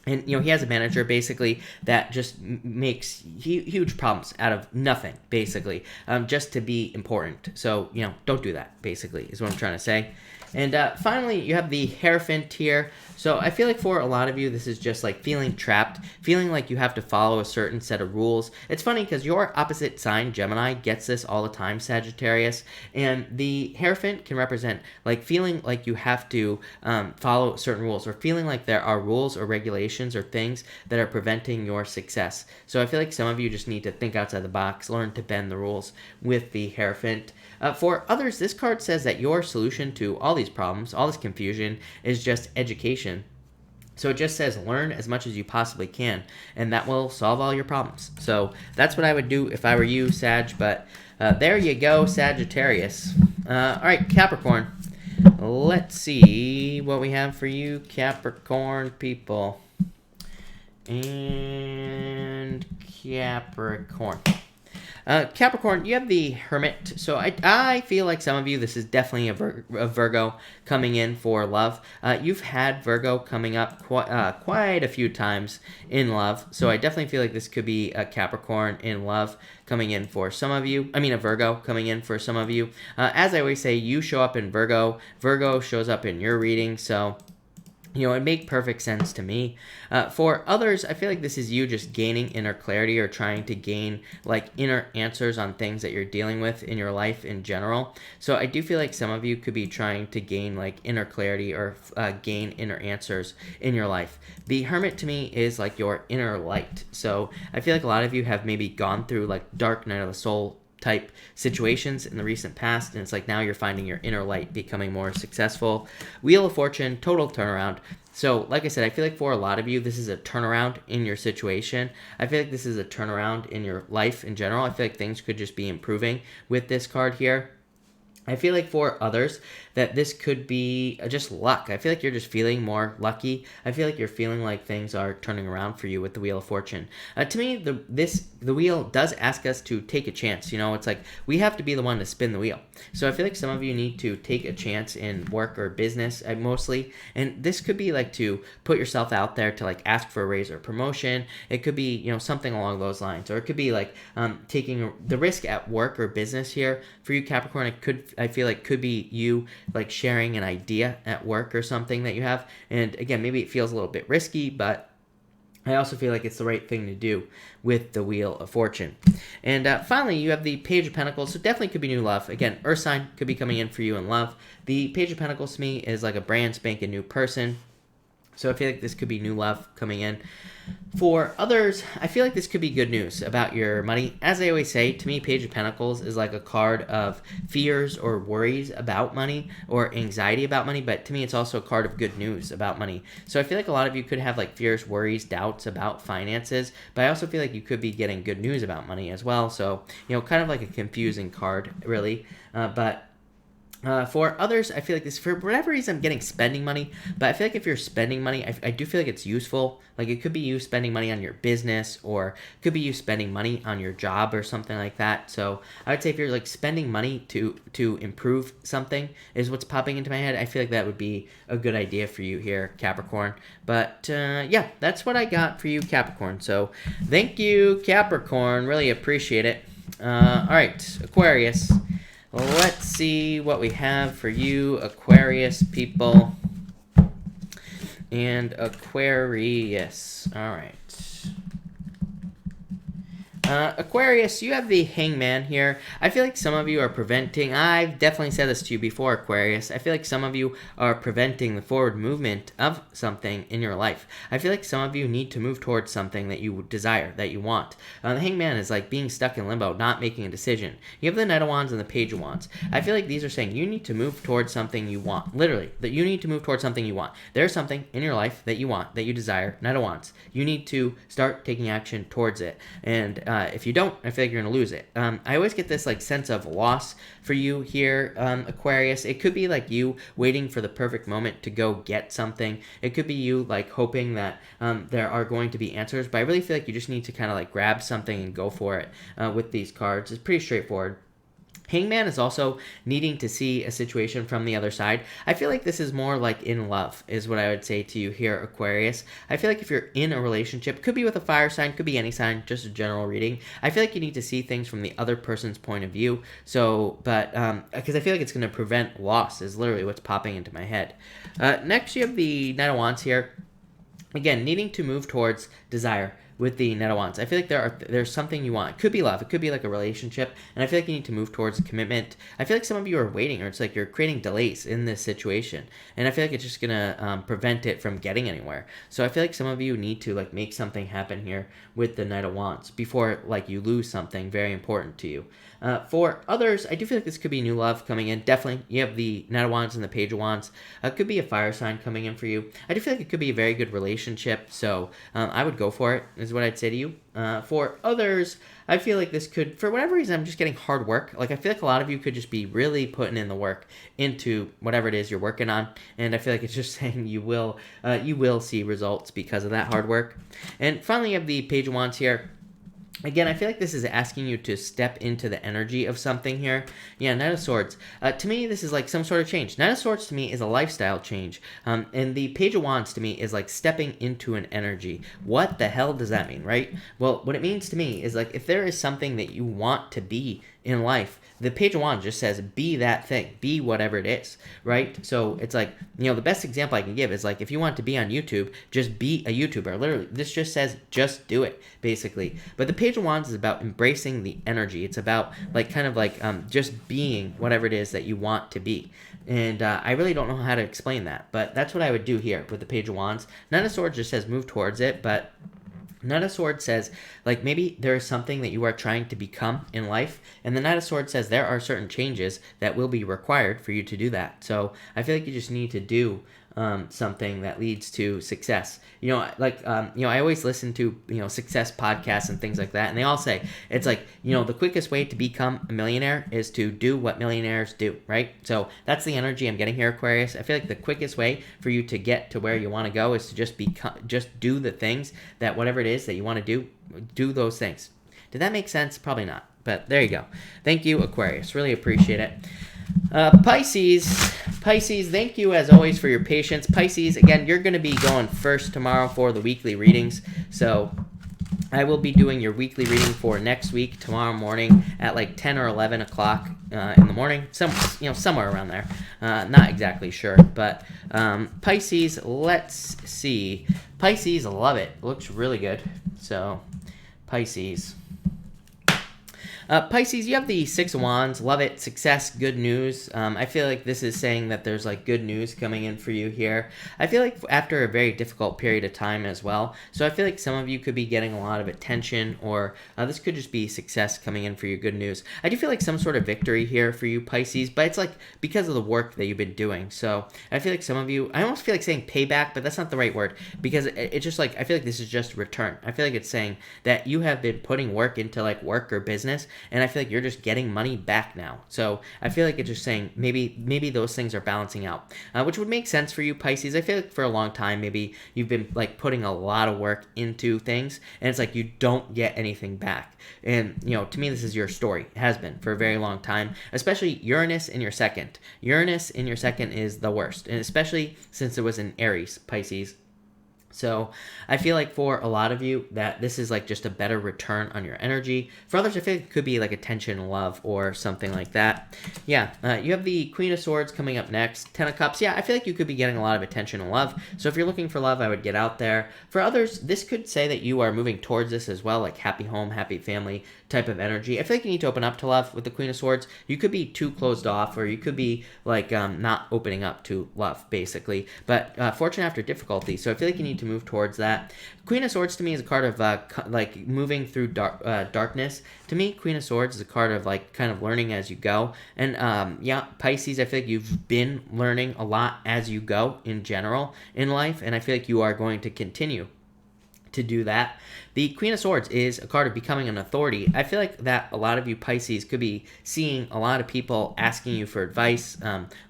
And, he has a manager, basically, that just makes huge problems out of nothing, basically, just to be important. So, don't do that, basically, is what I'm trying to say. And finally, you have the Hierophant here. So I feel like for a lot of you, this is just like feeling trapped, feeling like you have to follow a certain set of rules. It's funny because your opposite sign, Gemini, gets this all the time, Sagittarius. And the Hierophant can represent like feeling like you have to follow certain rules, or feeling like there are rules or regulations or things that are preventing your success. So I feel like some of you just need to think outside the box, learn to bend the rules with the Hierophant. For others, this card says that your solution to all these problems, all this confusion, is just education. So it just says learn as much as you possibly can, and that will solve all your problems. So that's what I would do if I were you, Sag. But there you go, Sagittarius. All right, Capricorn. Let's see what we have for you, Capricorn people. And Capricorn. Capricorn, you have the Hermit. So I feel like some of you, this is definitely a Virgo coming in for love. You've had Virgo coming up quite a few times in love. So I definitely feel like this could be a Capricorn in love coming in for some of you. I mean, a Virgo coming in for some of you. As I always say, you show up in Virgo. Virgo shows up in your reading. So it make perfect sense to me. For others, I feel like this is you just gaining inner clarity, or trying to gain like inner answers on things that you're dealing with in your life in general. So I do feel like some of you could be trying to gain like inner clarity, or gain inner answers in your life. The Hermit to me is like your inner light. So I feel like a lot of you have maybe gone through like dark night of the soul type situations in the recent past, and it's like now you're finding your inner light, becoming more successful. Wheel of Fortune, total turnaround. So like I said, I feel like for a lot of you, this is a turnaround in your situation. I feel like this is a turnaround in your life in general. I feel like things could just be improving with this card here. I feel like for others that this could be just luck. I feel like you're just feeling more lucky. I feel like you're feeling like things are turning around for you with the Wheel of Fortune. To me, the wheel does ask us to take a chance. It's like we have to be the one to spin the wheel. So I feel like some of you need to take a chance in work or business mostly. And this could be like to put yourself out there to like ask for a raise or promotion. It could be, something along those lines. Or it could be like taking the risk at work or business here. For you, Capricorn, I feel like could be you like sharing an idea at work or something that you have. And again, maybe it feels a little bit risky, but I also feel like it's the right thing to do with the Wheel of Fortune. And finally, you have the Page of Pentacles. So definitely could be new love. Again, Earth sign could be coming in for you in love. The Page of Pentacles to me is like a brand spanking new person. So I feel like this could be new love coming in. For others, I feel like this could be good news about your money. As I always say, to me, Page of Pentacles is like a card of fears or worries about money, or anxiety about money, but to me, it's also a card of good news about money. So I feel like a lot of you could have like fears, worries, doubts about finances, but I also feel like you could be getting good news about money as well. So, kind of like a confusing card, really. For others, I feel like this, for whatever reason, I'm getting spending money, but I feel like if you're spending money, I do feel like it's useful. Like it could be you spending money on your business, or it could be you spending money on your job or something like that. So I would say if you're like spending money to improve something is what's popping into my head, I feel like that would be a good idea for you here, Capricorn. But yeah, that's what I got for you, Capricorn. So thank you, Capricorn. Really appreciate it. All right, Aquarius. Let's see what we have for you, Aquarius people. And Aquarius. All right. Aquarius, you have the Hangman here. I feel like some of you are preventing, I've definitely said this to you before, Aquarius, I feel like some of you are preventing the forward movement of something in your life. I feel like some of you need to move towards something that you desire, that you want. The Hangman is like being stuck in limbo, not making a decision. You have the Knight of Wands and the Page of Wands. I feel like these are saying you need to move towards something you want. Literally, that you need to move towards something you want. There's something in your life that you want, that you desire, Knight of Wands. You need to start taking action towards it. And if you don't, I feel like you're going to lose it. I always get this like sense of loss for you here, Aquarius. It could be like you waiting for the perfect moment to go get something. It could be you like hoping that there are going to be answers, but I really feel like you just need to kind of like grab something and go for it with these cards. It's pretty straightforward. Hangman is also needing to see a situation from the other side. I feel like this is more like in love, is what I would say to you here, Aquarius. I feel like if you're in a relationship, could be with a fire sign, could be any sign, just a general reading. I feel like you need to see things from the other person's point of view. So, but, because I feel like it's going to prevent loss is literally what's popping into my head. Next, you have the Knight of Wands here. Again, needing to move towards desire with the Knight of Wands. I feel like there's something you want. It could be love. It could be like a relationship. And I feel like you need to move towards commitment. I feel like some of you are waiting, or it's like you're creating delays in this situation. And I feel like it's just going to prevent it from getting anywhere. So I feel like some of you need to like make something happen here with the Knight of Wands before like you lose something very important to you. For others, I do feel like this could be new love coming in. Definitely, you have the Knight of Wands and the Page of Wands. It could be a fire sign coming in for you. I do feel like it could be a very good relationship, so I would go for it, is what I'd say to you. For others, I feel like this could, for whatever reason, I'm just getting hard work. Like, I feel like a lot of you could just be really putting in the work into whatever it is you're working on, and I feel like it's just saying you will see results because of that hard work. And finally, you have the Page of Wands here. Again, I feel like this is asking you to step into the energy of something here. Yeah, Knight of Swords. To me, this is like some sort of change. Knight of Swords to me is a lifestyle change. And the Page of Wands to me is like stepping into an energy. What the hell does that mean, right? Well, what it means to me is like if there is something that you want to be in life, the Page of Wands just says, be that thing, be whatever it is, right? So it's like, you know, the best example I can give is like, if you want to be on YouTube, just be a YouTuber. Literally, this just says, just do it, basically. But the Page of Wands is about embracing the energy. It's about like, kind of like just being whatever it is that you want to be. And I really don't know how to explain that, but that's what I would do here with the Page of Wands. Knight of Swords just says move towards it, but Knight of Swords says, like, maybe there is something that you are trying to become in life, and the Knight of Swords says there are certain changes that will be required for you to do that. So I feel like you just need to do something that leads to success. You know, like, you know, I always listen to, you know, success podcasts and things like that, and they all say, it's like, you know, the quickest way to become a millionaire is to do what millionaires do, right? So that's the energy I'm getting here, Aquarius. I feel like the quickest way for you to get to where you want to go is to just do the things that whatever it is that you want to do those things. Did that make sense? Probably not, but there you go. Thank you, Aquarius. Really appreciate it. Pisces, thank you as always for your patience. Pisces, again, you're going to be going first tomorrow for the weekly readings. So I will be doing your weekly reading for next week, tomorrow morning at like 10 or 11 o'clock in the morning, somewhere around there. Not exactly sure, but Pisces, let's see. Pisces, love it. Looks really good. So Pisces. Pisces, you have the Six of Wands. Love it. Success, good news. I feel like this is saying that there's like good news coming in for you here. I feel like after a very difficult period of time as well. So I feel like some of you could be getting a lot of attention, or this could just be success coming in for you, good news. I do feel like some sort of victory here for you, Pisces, but it's like because of the work that you've been doing. So I feel like some of you, I almost feel like saying payback, but that's not the right word, because it's just like, I feel like this is just return. I feel like it's saying that you have been putting work into like work or business, and I feel like you're just getting money back now. So I feel like it's just saying maybe those things are balancing out, which would make sense for you, Pisces. I feel like for a long time, maybe you've been like putting a lot of work into things, and it's like you don't get anything back. And, you know, to me, this is your story. It has been for a very long time, especially Uranus in your second. Uranus in your second is the worst, and especially since it was in Aries, Pisces. So I feel like for a lot of you that this is like just a better return on your energy. For others, I feel like it could be like attention, love, or something like that. Yeah, you have the Queen of Swords coming up next. Ten of Cups. Yeah, I feel like you could be getting a lot of attention and love. So if you're looking for love, I would get out there. For others, this could say that you are moving towards this as well, like happy home, happy family type of energy. I feel like you need to open up to love with the Queen of Swords. You could be too closed off, or you could be like not opening up to love, basically. But fortune after difficulty. So I feel like you need to move towards that. Queen of Swords to me is a card of like moving through darkness. To me, Queen of Swords is a card of like kind of learning as you go. And yeah, Pisces, I feel like you've been learning a lot as you go in general in life, and I feel like you are going to continue to do that. The Queen of Swords is a card of becoming an authority. I feel like that a lot of you Pisces could be seeing a lot of people asking you for advice,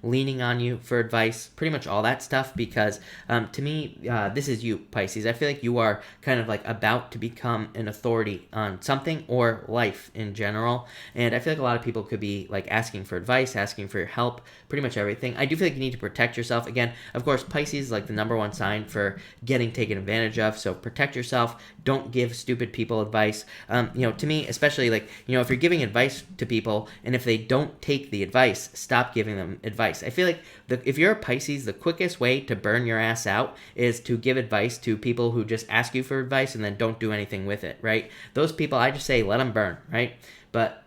leaning on you for advice, pretty much all that stuff, because to me, this is you Pisces. I feel like you are kind of like about to become an authority on something or life in general, and I feel like a lot of people could be like asking for advice, asking for your help, pretty much everything. I do feel like you need to protect yourself. Again, of course, Pisces is like the #1 sign for getting taken advantage of, so protect yourself. Don't give stupid people advice. To me, especially like, if you're giving advice to people and if they don't take the advice, stop giving them advice. I feel like if you're a Pisces, the quickest way to burn your ass out is to give advice to people who just ask you for advice and then don't do anything with it, right? Those people, I just say, let them burn, right? But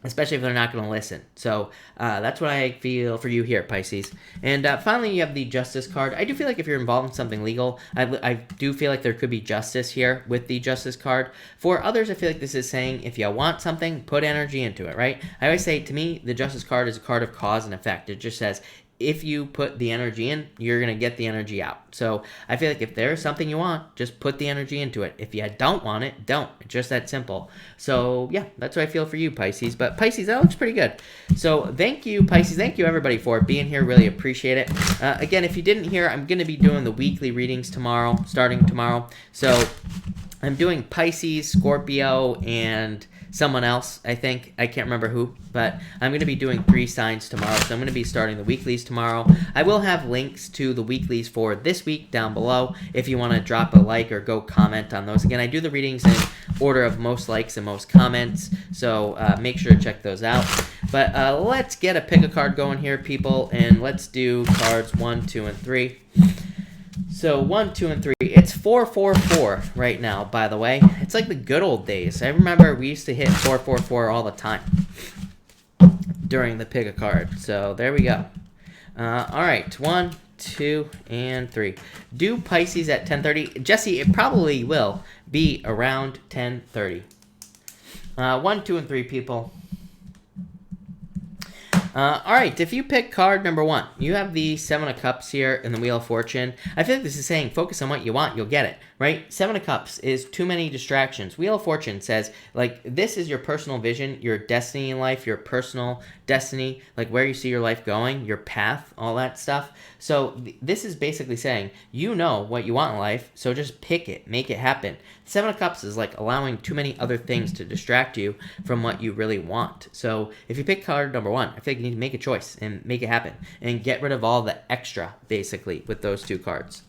especially if they're not going to listen. So that's what I feel for you here, Pisces. And finally, you have the Justice card. I do feel like if you're involved in something legal, I do feel like there could be justice here with the Justice card. For others, I feel like this is saying if you want something, put energy into it, right? I always say, to me, the Justice card is a card of cause and effect. It just says, if you put the energy in, you're going to get the energy out. So I feel like if there's something you want, just put the energy into it. If you don't want it, don't. It's just that simple. So yeah, that's what I feel for you, Pisces. But Pisces, that looks pretty good. So thank you, Pisces. Thank you, everybody, for being here. Really appreciate it. Again, if you didn't hear, I'm going to be doing the weekly readings tomorrow, starting tomorrow. So I'm doing Pisces, Scorpio, and someone else, I think. I can't remember who, but I'm going to be doing 3 signs tomorrow, so I'm going to be starting the weeklies tomorrow. I will have links to the weeklies for this week down below if you want to drop a like or go comment on those. Again, I do the readings in order of most likes and most comments, so make sure to check those out. But let's get a pick a card going here, people, and let's do cards 1, 2, and 3. So 1, 2, and 3. It's 4, 4, 4 right now, by the way. It's like the good old days. I remember we used to hit 4, 4, 4 all the time during the pick a card. So there we go. All right, 1, 2, and 3. Do Pisces at 10:30? Jesse, it probably will be around 10:30. 1, 2, and 3, people. All right, if you pick card number 1, you have the 7 of Cups here in the Wheel of Fortune. I feel like this is saying focus on what you want, you'll get it, right? 7 of Cups is too many distractions. Wheel of Fortune says, like, this is your personal vision, your destiny in life, your personal destiny, like where you see your life going, your path, all that stuff. So this is basically saying, you know what you want in life, so just pick it, make it happen. 7 of Cups is like allowing too many other things to distract you from what you really want. So if you pick card number 1, I feel like you need to make a choice and make it happen and get rid of all the extra, basically, with those 2 cards.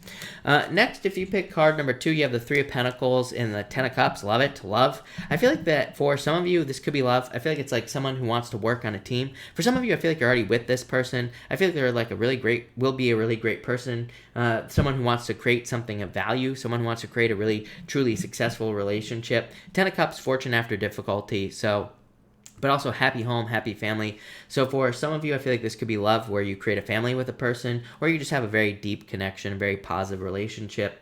Next, if you pick card number 2, you have the 3 of Pentacles and the 10 of Cups. Love it. Love. I feel like that for some of you, this could be love. I feel like it's like someone who wants to work on a team. For some of you, I feel like you're already with this person. I feel like they're like will be a really great person. Someone who wants to create something of value. Someone who wants to create a really, truly successful relationship. 10 of Cups, fortune after difficulty. So, but also happy home, happy family. So for some of you, I feel like this could be love, where you create a family with a person, or you just have a very deep connection, a very positive relationship.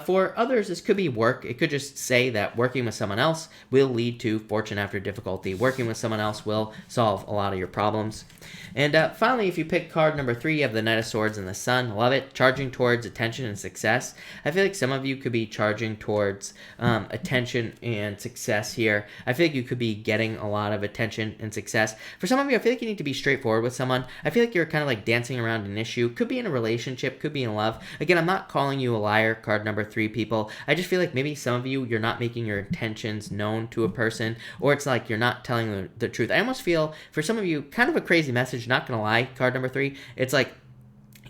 For others, this could be work. It could just say that working with someone else will lead to fortune after difficulty. Working with someone else will solve a lot of your problems. And finally, if you pick card number 3, you have the Knight of Swords and the Sun. Love it. Charging towards attention and success. I feel like some of you could be charging towards attention and success here. I feel like you could be getting a lot of attention and success. For some of you, I feel like you need to be straightforward with someone. I feel like you're kind of like dancing around an issue. Could be in a relationship, could be in love. Again, I'm not calling you a liar, card number 3, people. I just feel like maybe some of you, you're not making your intentions known to a person, or it's like you're not telling the truth. I almost feel, for some of you, kind of a crazy message, not gonna lie, card number 3. It's like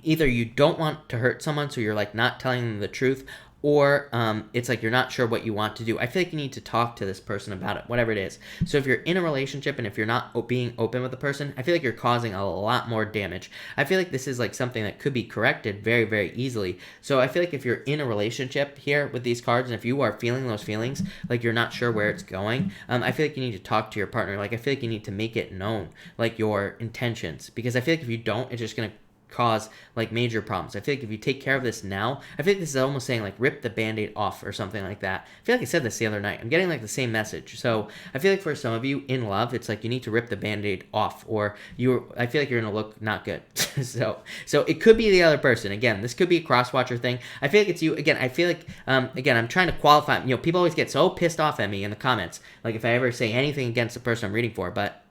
either you don't want to hurt someone, so you're like not telling them the truth, or it's like you're not sure what you want to do. I feel like you need to talk to this person about it, whatever it is. So if you're in a relationship and if you're not being open with the person, I feel like you're causing a lot more damage. I feel like this is like something that could be corrected very, very easily. So I feel like if you're in a relationship here with these cards, and if you are feeling those feelings, like you're not sure where it's going, I feel like you need to talk to your partner. Like I feel like you need to make it known, like your intentions, because I feel like if you don't, it's just going to cause like major problems. I feel like if you take care of this now, I feel like this is almost saying like rip the band-aid off or something like that. I feel like I said this the other night. I'm getting like the same message. So I feel like for some of you in love, it's like you need to rip the band-aid off, or I feel like you're gonna look not good. so it could be the other person. Again, this could be a cross-watcher thing. I feel like it's you. Again, I feel like again, I'm trying to qualify. You know, people always get so pissed off at me in the comments, like if I ever say anything against the person I'm reading for, but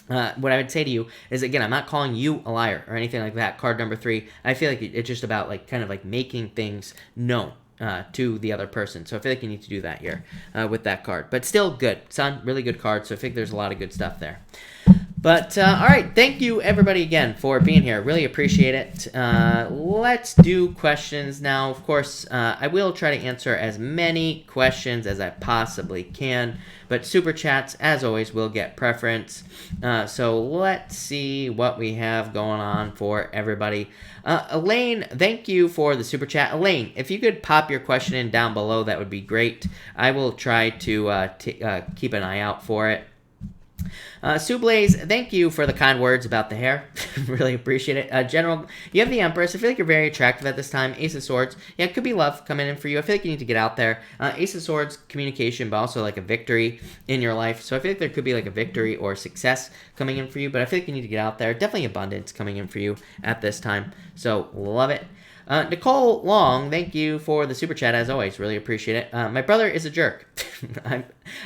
what I would say to you is, again, I'm not calling you a liar or anything like that. Card number 3, I feel like it's just about like kind of like making things known to the other person. So I feel like you need to do that here with that card. But still good. Sun, really good card. So I think there's a lot of good stuff there. But, all right, thank you, everybody, again, for being here. Really appreciate it. Let's do questions now. Of course, I will try to answer as many questions as I possibly can, but Super Chats, as always, will get preference. So let's see what we have going on for everybody. Elaine, thank you for the Super Chat. Elaine, if you could pop your question in down below, that would be great. I will try to keep an eye out for it. Sue Blaze, thank you for the kind words about the hair. Really appreciate it. General, you have the Empress. I feel like you're very attractive at this time. Ace of Swords. Yeah, it could be love coming in for you. I feel like you need to get out there. Ace of Swords, communication, but also like a victory in your life. So I feel like there could be like a victory or success coming in for you, but I feel like you need to get out there. Definitely abundance coming in for you at this time. So love it. Nicole Long, thank you for the Super Chat, as always. Really appreciate it. My brother is a jerk.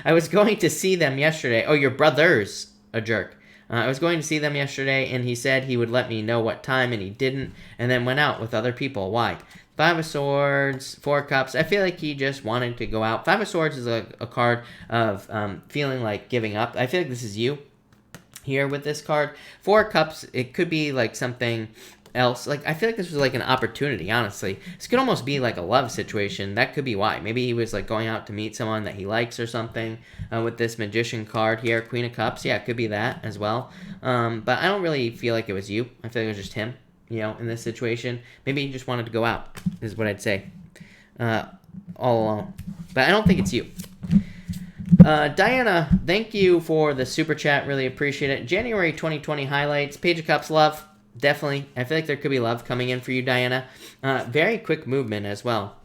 I was going to see them yesterday. Oh, your brother's a jerk. I was going to see them yesterday, and he said he would let me know what time, and he didn't, and then went out with other people. Why? 5 of Swords, 4 Cups. I feel like he just wanted to go out. 5 of Swords is a card of feeling like giving up. I feel like this is you here with this card. 4 Cups, it could be like something else. Like, I feel like this was like an opportunity, honestly. This could almost be like a love situation. That could be why. Maybe he was like going out to meet someone that he likes or something with this Magician card here. Queen of Cups, yeah, it could be that as well. But I don't really feel like it was you. I feel like it was just him, you know, in this situation. Maybe he just wanted to go out, is what I'd say, all alone. But I don't think it's you. Diana, thank you for the Super Chat. Really appreciate it. January 2020 highlights. Page of Cups, love. Definitely. I feel like there could be love coming in for you, Diana. Very quick movement as well.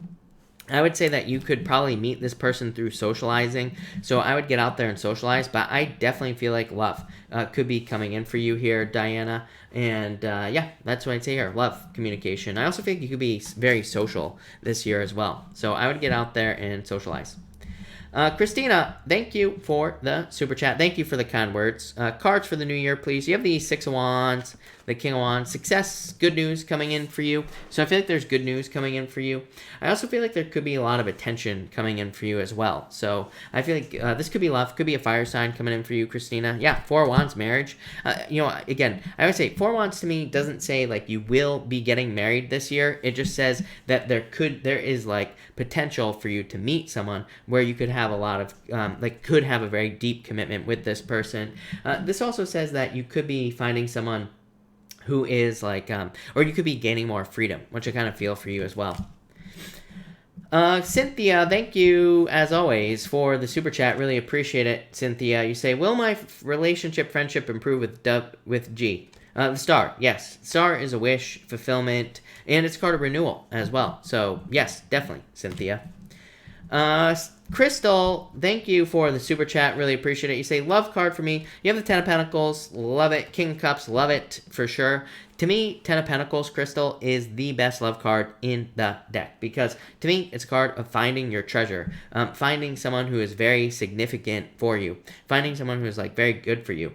I would say that you could probably meet this person through socializing. So I would get out there and socialize. But I definitely feel like love could be coming in for you here, Diana. And yeah, that's what I'd say here. Love, communication. I also think you could be very social this year as well. So I would get out there and socialize. Christina, thank you for the Super Chat. Thank you for the kind words. Cards for the new year, please. You have the 6 of Wands, the King of Wands. Success, good news coming in for you. So I feel like there's good news coming in for you. I also feel like there could be a lot of attention coming in for you as well. So I feel like this could be love, could be a fire sign coming in for you, Christina. Yeah, 4 of Wands, marriage. You know, again, I would say 4 of Wands to me doesn't say like you will be getting married this year. It just says that there is like potential for you to meet someone where you could have a lot of could have a very deep commitment with this person. This also says that you could be finding someone who is like or you could be gaining more freedom, which I kind of feel for you as well. Cynthia, thank you as always for the Super Chat. Really appreciate it, Cynthia. You say, will my friendship improve with G? The Star, yes. Star is a wish, fulfillment, and it's card of renewal as well. So, yes, definitely, Cynthia. Crystal, thank you for the Super Chat. Really appreciate it. You say, love card for me. You have the 10 of Pentacles. Love it. King of Cups. Love it for sure. To me, 10 of Pentacles, Crystal, is the best love card in the deck. Because to me, it's a card of finding your treasure. Finding someone who is very significant for you. Finding someone who is like very good for you.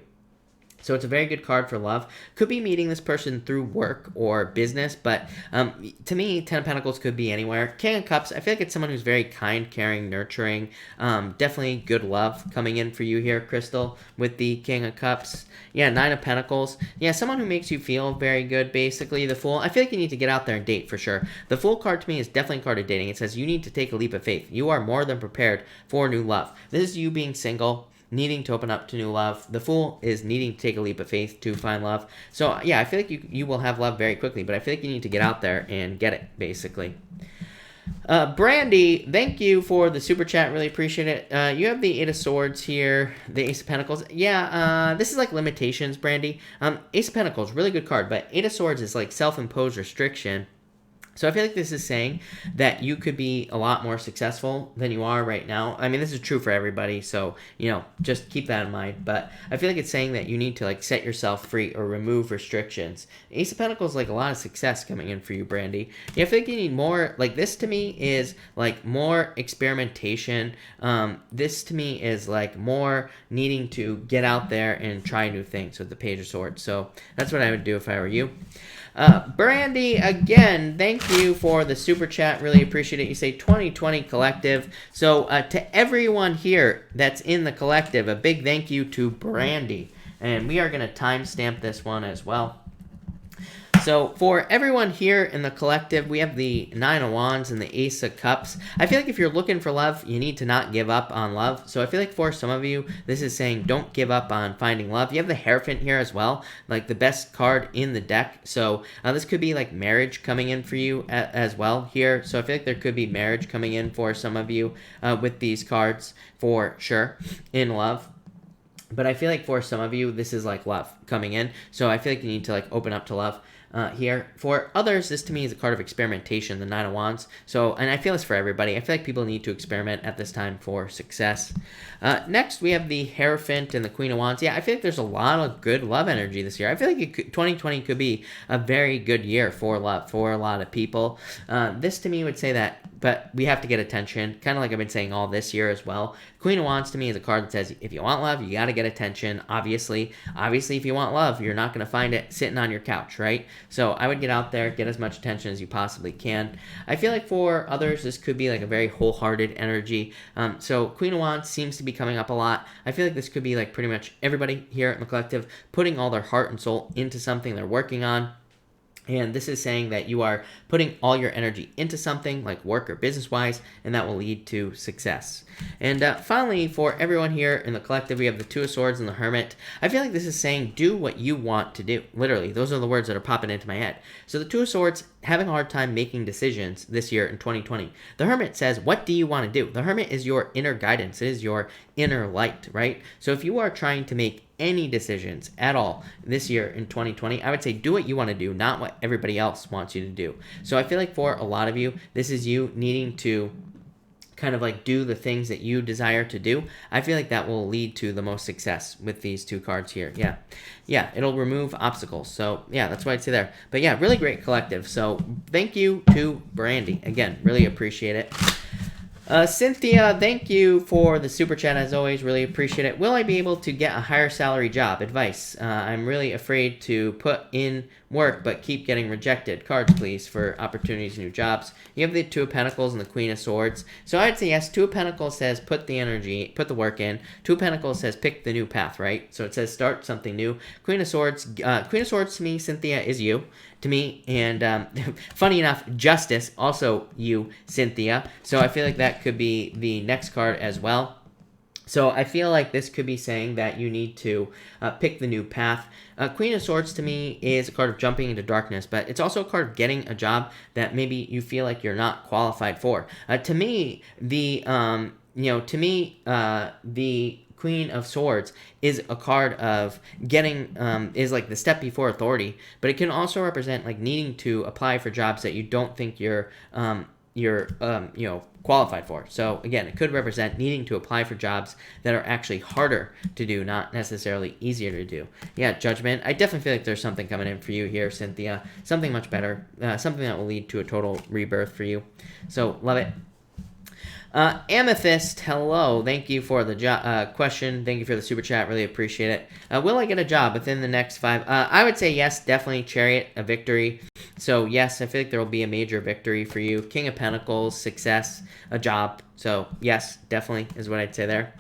So it's a very good card for love. Could be meeting this person through work or business, but to me, Ten of Pentacles could be anywhere. King of Cups, I feel like it's someone who's very kind, caring, nurturing. Definitely good love coming in for you here, Crystal, with the King of Cups. Yeah, Nine of Pentacles. Yeah, someone who makes you feel very good, basically. The Fool, I feel like you need to get out there and date for sure. The Fool card to me is definitely a card of dating. It says you need to take a leap of faith. You are more than prepared for new love. This is you being single, needing to open up to new love. The Fool is needing to take a leap of faith to find love. So yeah, I feel like you will have love very quickly, but I feel like you need to get out there and get it, basically. Brandy, thank you for the super chat. Really appreciate it. You have the Eight of Swords here, the Ace of Pentacles. Yeah, this is like limitations, Brandy. Ace of Pentacles, really good card, but Eight of Swords is like self-imposed restriction. So I feel like this is saying that you could be a lot more successful than you are right now. I mean, this is true for everybody, so, you know, just keep that in mind. But I feel like it's saying that you need to, like, set yourself free or remove restrictions. Ace of Pentacles, like, a lot of success coming in for you, Brandy. Yeah, I feel like you need more, like, this to me is, like, more experimentation. This to me is, like, more needing to get out there and try new things with the Page of Swords. So that's what I would do if I were you. Brandy, again, thank you for the super chat. Really appreciate it. You say 2020 collective. So to everyone here that's in the collective, a big thank you to Brandy. And we are going to timestamp this one as well. So for everyone here in the collective, we have the Nine of Wands and the Ace of Cups. I feel like if you're looking for love, you need to not give up on love. So I feel like for some of you, this is saying don't give up on finding love. You have the Hierophant here as well, like the best card in the deck. So this could be like marriage coming in for you as well here. So I feel like there could be marriage coming in for some of you with these cards for sure in love. But I feel like for some of you, this is like love coming in. So I feel like you need to like open up to love. Here. For others, this to me is a card of experimentation, the Nine of Wands. So, and I feel this for everybody. I feel like people need to experiment at this time for success. Next, we have the Hierophant and the Queen of Wands. Yeah, I feel like there's a lot of good love energy this year. I feel like 2020 could be a very good year for love for a lot of people. This to me would say that, but we have to get attention, kind of like I've been saying all this year as well. Queen of Wands to me is a card that says if you want love, you got to get attention. Obviously, if you want love, you're not going to find it sitting on your couch, right? So I would get out there, get as much attention as you possibly can. I feel like for others, this could be like a very wholehearted energy. So Queen of Wands seems to be coming up a lot. I feel like this could be like pretty much everybody here in the collective putting all their heart and soul into something they're working on. And this is saying that you are putting all your energy into something like work or business-wise, and that will lead to success. And finally, for everyone here in the collective, we have the Two of Swords and the Hermit. I feel like this is saying do what you want to do. Literally, those are the words that are popping into my head. So the Two of Swords, having a hard time making decisions this year in 2020. The Hermit says, what do you want to do? The Hermit is your inner guidance. It is your inner light, right? So if you are trying to make any decisions at all this year in 2020, I would say do what you want to do, not what everybody else wants you to do. So I feel like for a lot of you, this is you needing to kind of like do the things that you desire to do. I feel like that will lead to the most success with these two cards here. Yeah, it'll remove obstacles. So yeah, that's what I'd say there. But yeah, really great collective. So thank you to Brandy. Again, really appreciate it. Cynthia, thank you for the super chat as always. Really appreciate it. Will I be able to get a higher salary job? Advice. I'm really afraid to put in work but keep getting rejected. Cards, please, for opportunities, new jobs. You have the Two of Pentacles and the Queen of Swords. So I'd say yes. Two of Pentacles says put the work in. Two of Pentacles says pick the new path, right? So it says start something new. Queen of Swords to me, Cynthia, is you. To me, and funny enough, Justice, also you, Cynthia. So I feel like that could be the next card as well. So I feel like this could be saying that you need to pick the new path. Queen of Swords to me is a card of jumping into darkness, but it's also a card of getting a job that maybe you feel like you're not qualified for. To me, the Queen of Swords is a card of getting, is like the step before authority, but it can also represent like needing to apply for jobs that you don't think you're qualified for. So again, it could represent needing to apply for jobs that are actually harder to do, not necessarily easier to do. Yeah, Judgment. I definitely feel like there's something coming in for you here, Cynthia. Something much better. Something that will lead to a total rebirth for you. So love it. Amethyst, hello. Thank you for the question. Thank you for the super chat. Really appreciate it. Will I get a job within the next 5? I would say yes, definitely. Chariot, a victory. So yes, I feel like there will be a major victory for you. King of Pentacles, success, a job. So yes, definitely is what I'd say there.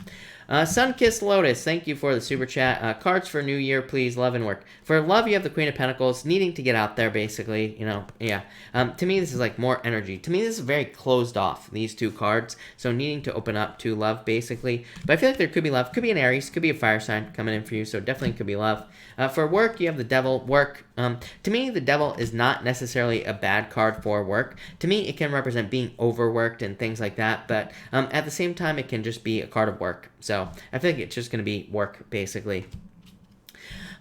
Sunkissed Lotus, thank you for the super chat. Cards for New Year, please. Love and work. For love, you have the Queen of Pentacles, needing to get out there, basically. You know, yeah. To me, this is like more energy. To me, this is very closed off, these two cards. So needing to open up to love, basically. But I feel like there could be love. Could be an Aries, could be a fire sign coming in for you. So definitely could be love. For work, you have the Devil. Work. To me, the Devil is not necessarily a bad card for work. To me, it can represent being overworked and things like that. But at the same time, it can just be a card of work. So I think it's just going to be work, basically.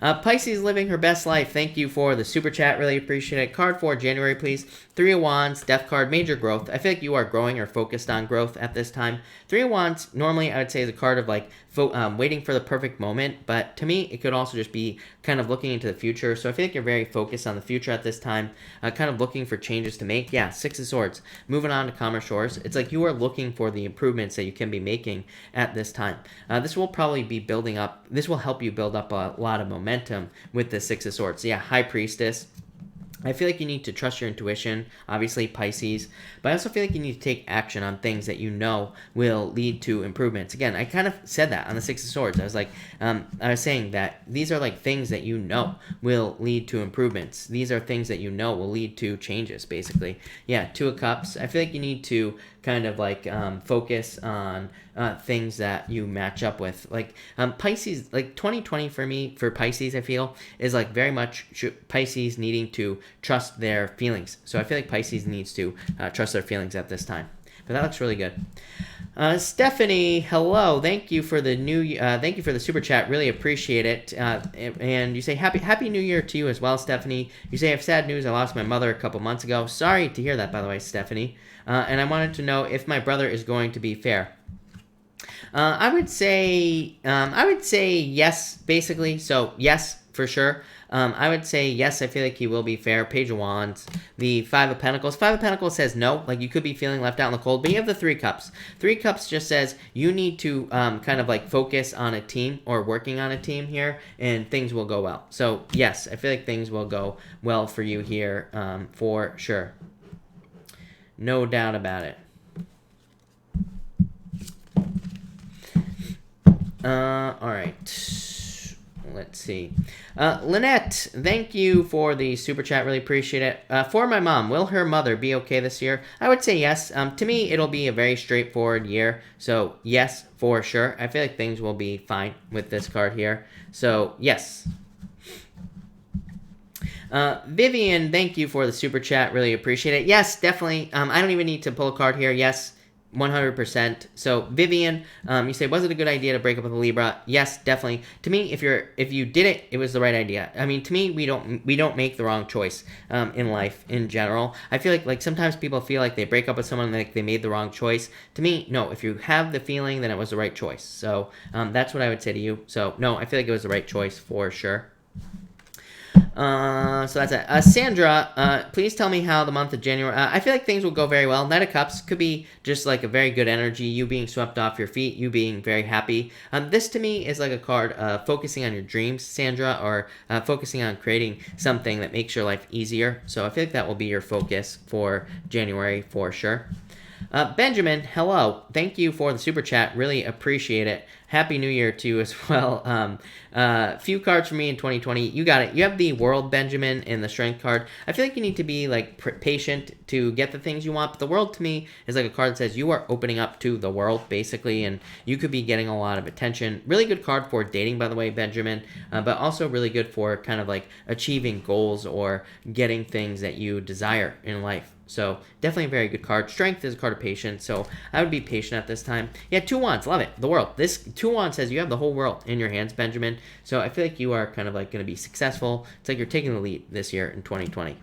Pisces living her best life. Thank you for the super chat. Really appreciate it. Card for January, please. 3 of Wands, Death card, major growth. I feel like you are growing or focused on growth at this time. 3 of Wands, normally I would say is a card of like waiting for the perfect moment. But to me, it could also just be kind of looking into the future. So I feel like you're very focused on the future at this time. Kind of looking for changes to make. Yeah, 6 of Swords. Moving on to calmer shores. It's like you are looking for the improvements that you can be making at this time. This will probably be building up. This will help you build up a lot of momentum with the 6 of Swords. Yeah, High Priestess. I feel like you need to trust your intuition, obviously Pisces, but I also feel like you need to take action on things that you know will lead to improvements. Again, I kind of said that on the 6 of Swords. I was like, I was saying that these are like things that you know will lead to improvements. These are things that you know will lead to changes, basically. Yeah, 2 of Cups. I feel like you need to kind of like focus on things that you match up with. Like Pisces, like 2020 for me, for Pisces, I feel, is like very much Pisces needing to trust their feelings. So I feel like Pisces needs to trust their feelings at this time. But that looks really good. Stephanie, hello. Thank you for the thank you for the super chat. Really appreciate it. And you say happy New Year to you as well, Stephanie. You say I have sad news. I lost my mother a couple months ago. Sorry to hear that, by the way, Stephanie. And I wanted to know if my brother is going to be fair. I would say yes, basically. So yes, for sure. I would say yes, I feel like he will be fair. Page of Wands, the 5 of Pentacles. 5 of Pentacles says no, like you could be feeling left out in the cold, but you have the 3 Cups. 3 Cups just says you need to kind of like focus on a team or working on a team here, and things will go well. So yes, I feel like things will go well for you here for sure. No doubt about it. All right. Let's see. Lynette, thank you for the super chat. Really appreciate it. For my mom, will her mother be okay this year? I would say yes. To me, it'll be a very straightforward year. So yes, for sure. I feel like things will be fine with this card here. So yes. Vivian, thank you for the super chat. Really appreciate it. Yes, definitely. I don't even need to pull a card here. Yes, 100%. So Vivian, you say, was it a good idea to break up with a Libra? Yes, definitely. To me, if you did it, it was the right idea. I mean, to me, we don't make the wrong choice in life in general. I feel like sometimes people feel like they break up with someone like they made the wrong choice. To me, no. If you have the feeling, then it was the right choice. So that's what I would say to you. So no, I feel like it was the right choice for sure. So that's it. Sandra, please tell me how the month of January. I feel like things will go very well. Knight of Cups could be just like a very good energy. You being swept off your feet. You being very happy. This to me is like a card focusing on your dreams, Sandra, or focusing on creating something that makes your life easier. So I feel like that will be your focus for January for sure. Benjamin, hello. Thank you for the super chat. Really appreciate it. Happy New Year to you as well. Few cards for me in 2020. You got it. You have the World, Benjamin, and the Strength card. I feel like you need to be like patient to get the things you want. But the World to me is like a card that says you are opening up to the world, basically, and you could be getting a lot of attention. Really good card for dating, by the way, Benjamin, but also really good for kind of like achieving goals or getting things that you desire in life. So definitely a very good card. Strength is a card of patience, so I would be patient at this time. Yeah, 2 Wands, love it. The world. This 2 Wands says you have the whole world in your hands, Benjamin. So I feel like you are kind of like going to be successful. It's like you're taking the lead this year in 2020.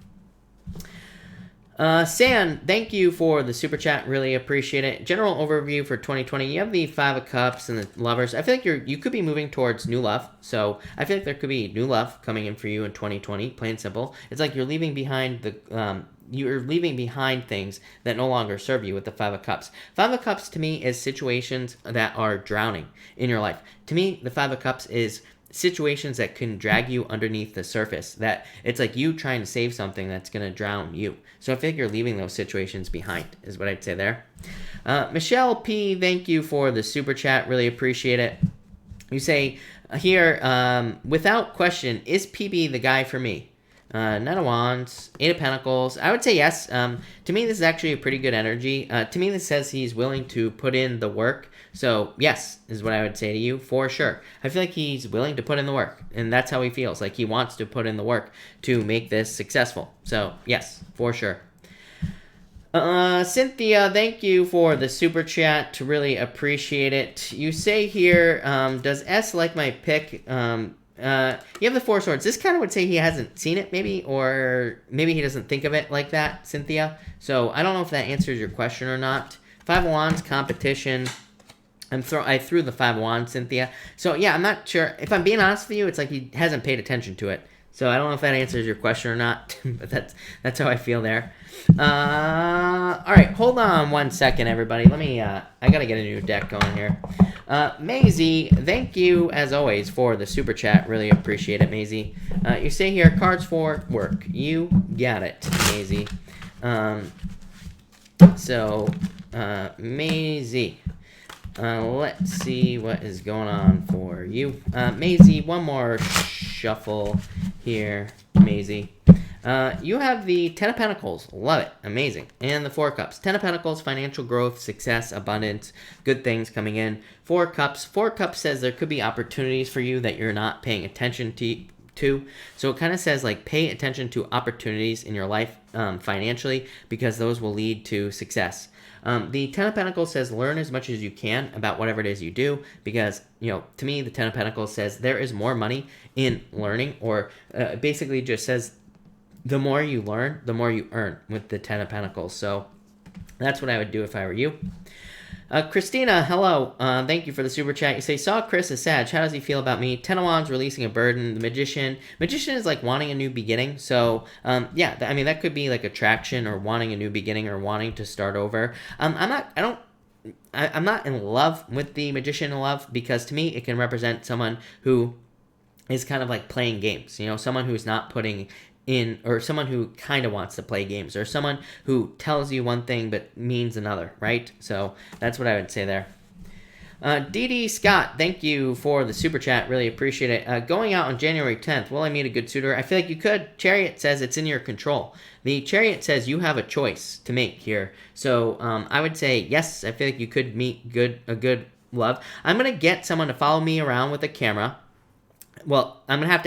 San, thank you for the super chat. Really appreciate it. General overview for 2020. You have the Five of Cups and the Lovers. I feel like you could be moving towards new love. So I feel like there could be new love coming in for you in 2020. Plain and simple. It's like you're leaving behind things that no longer serve you with the Five of Cups. Five of Cups to me is situations that are drowning in your life. To me, the Five of Cups is situations that can drag you underneath the surface, that it's like you trying to save something that's going to drown you. So I feel like you're leaving those situations behind is what I'd say there. Michelle P, thank you for the super chat. Really appreciate it. You say here, without question, is PB the guy for me? Knight of Wands, Eight of Pentacles. I would say yes. To me, this is actually a pretty good energy. To me, this says he's willing to put in the work. So, yes, is what I would say to you, for sure. I feel like he's willing to put in the work, and that's how he feels. Like he wants to put in the work to make this successful. So, yes, for sure. Cynthia, thank you for the super chat. Really appreciate it. You say here, does S like my pick? You have the Four Swords. This kind of would say he hasn't seen it, maybe, or maybe he doesn't think of it like that, Cynthia. So I don't know if that answers your question or not. Five of Wands, competition. I threw the Five of Wands, Cynthia. So yeah, I'm not sure. If I'm being honest with you, it's like he hasn't paid attention to it. So I don't know if that answers your question or not, but that's how I feel there. All right, hold on one second, everybody. Let me. I gotta get a new deck going here. Maisie, thank you as always for the super chat. Really appreciate it, Maisie. You say here, cards for work. You got it, Maisie. Maisie. Let's see what is going on for you. Maisie, one more shuffle here, Maisie. You have the Ten of Pentacles. Love it. Amazing. And the Four of Cups. Ten of Pentacles, financial growth, success, abundance, good things coming in. Four of Cups. Four of Cups says there could be opportunities for you that you're not paying attention to. So it kind of says like pay attention to opportunities in your life financially, because those will lead to success. The Ten of Pentacles says learn as much as you can about whatever it is you do, because, you know, to me, the Ten of Pentacles says there is more money in learning, or basically just says the more you learn, the more you earn with the Ten of Pentacles. So that's what I would do if I were you. Christina, hello. Thank you for the super chat. You say, saw Chris as Sag. How does he feel about me? Ten of Wands, releasing a burden. The Magician. Magician is like wanting a new beginning. So, yeah, I mean, that could be like attraction or wanting a new beginning or wanting to start over. I'm not in love with the Magician in love, because to me, it can represent someone who is kind of like playing games. You know, someone who's not putting in, or someone who kind of wants to play games, or someone who tells you one thing but means another, right? So that's what I would say there. Dee Scott, thank you for the super chat. Really appreciate it. Going out on January 10th, will I meet a good suitor? I feel like you could. Chariot says it's in your control. The Chariot says you have a choice to make here. So I would say yes, I feel like you could meet a good love. I'm going to get someone to follow me around with a camera. Well, I'm gonna have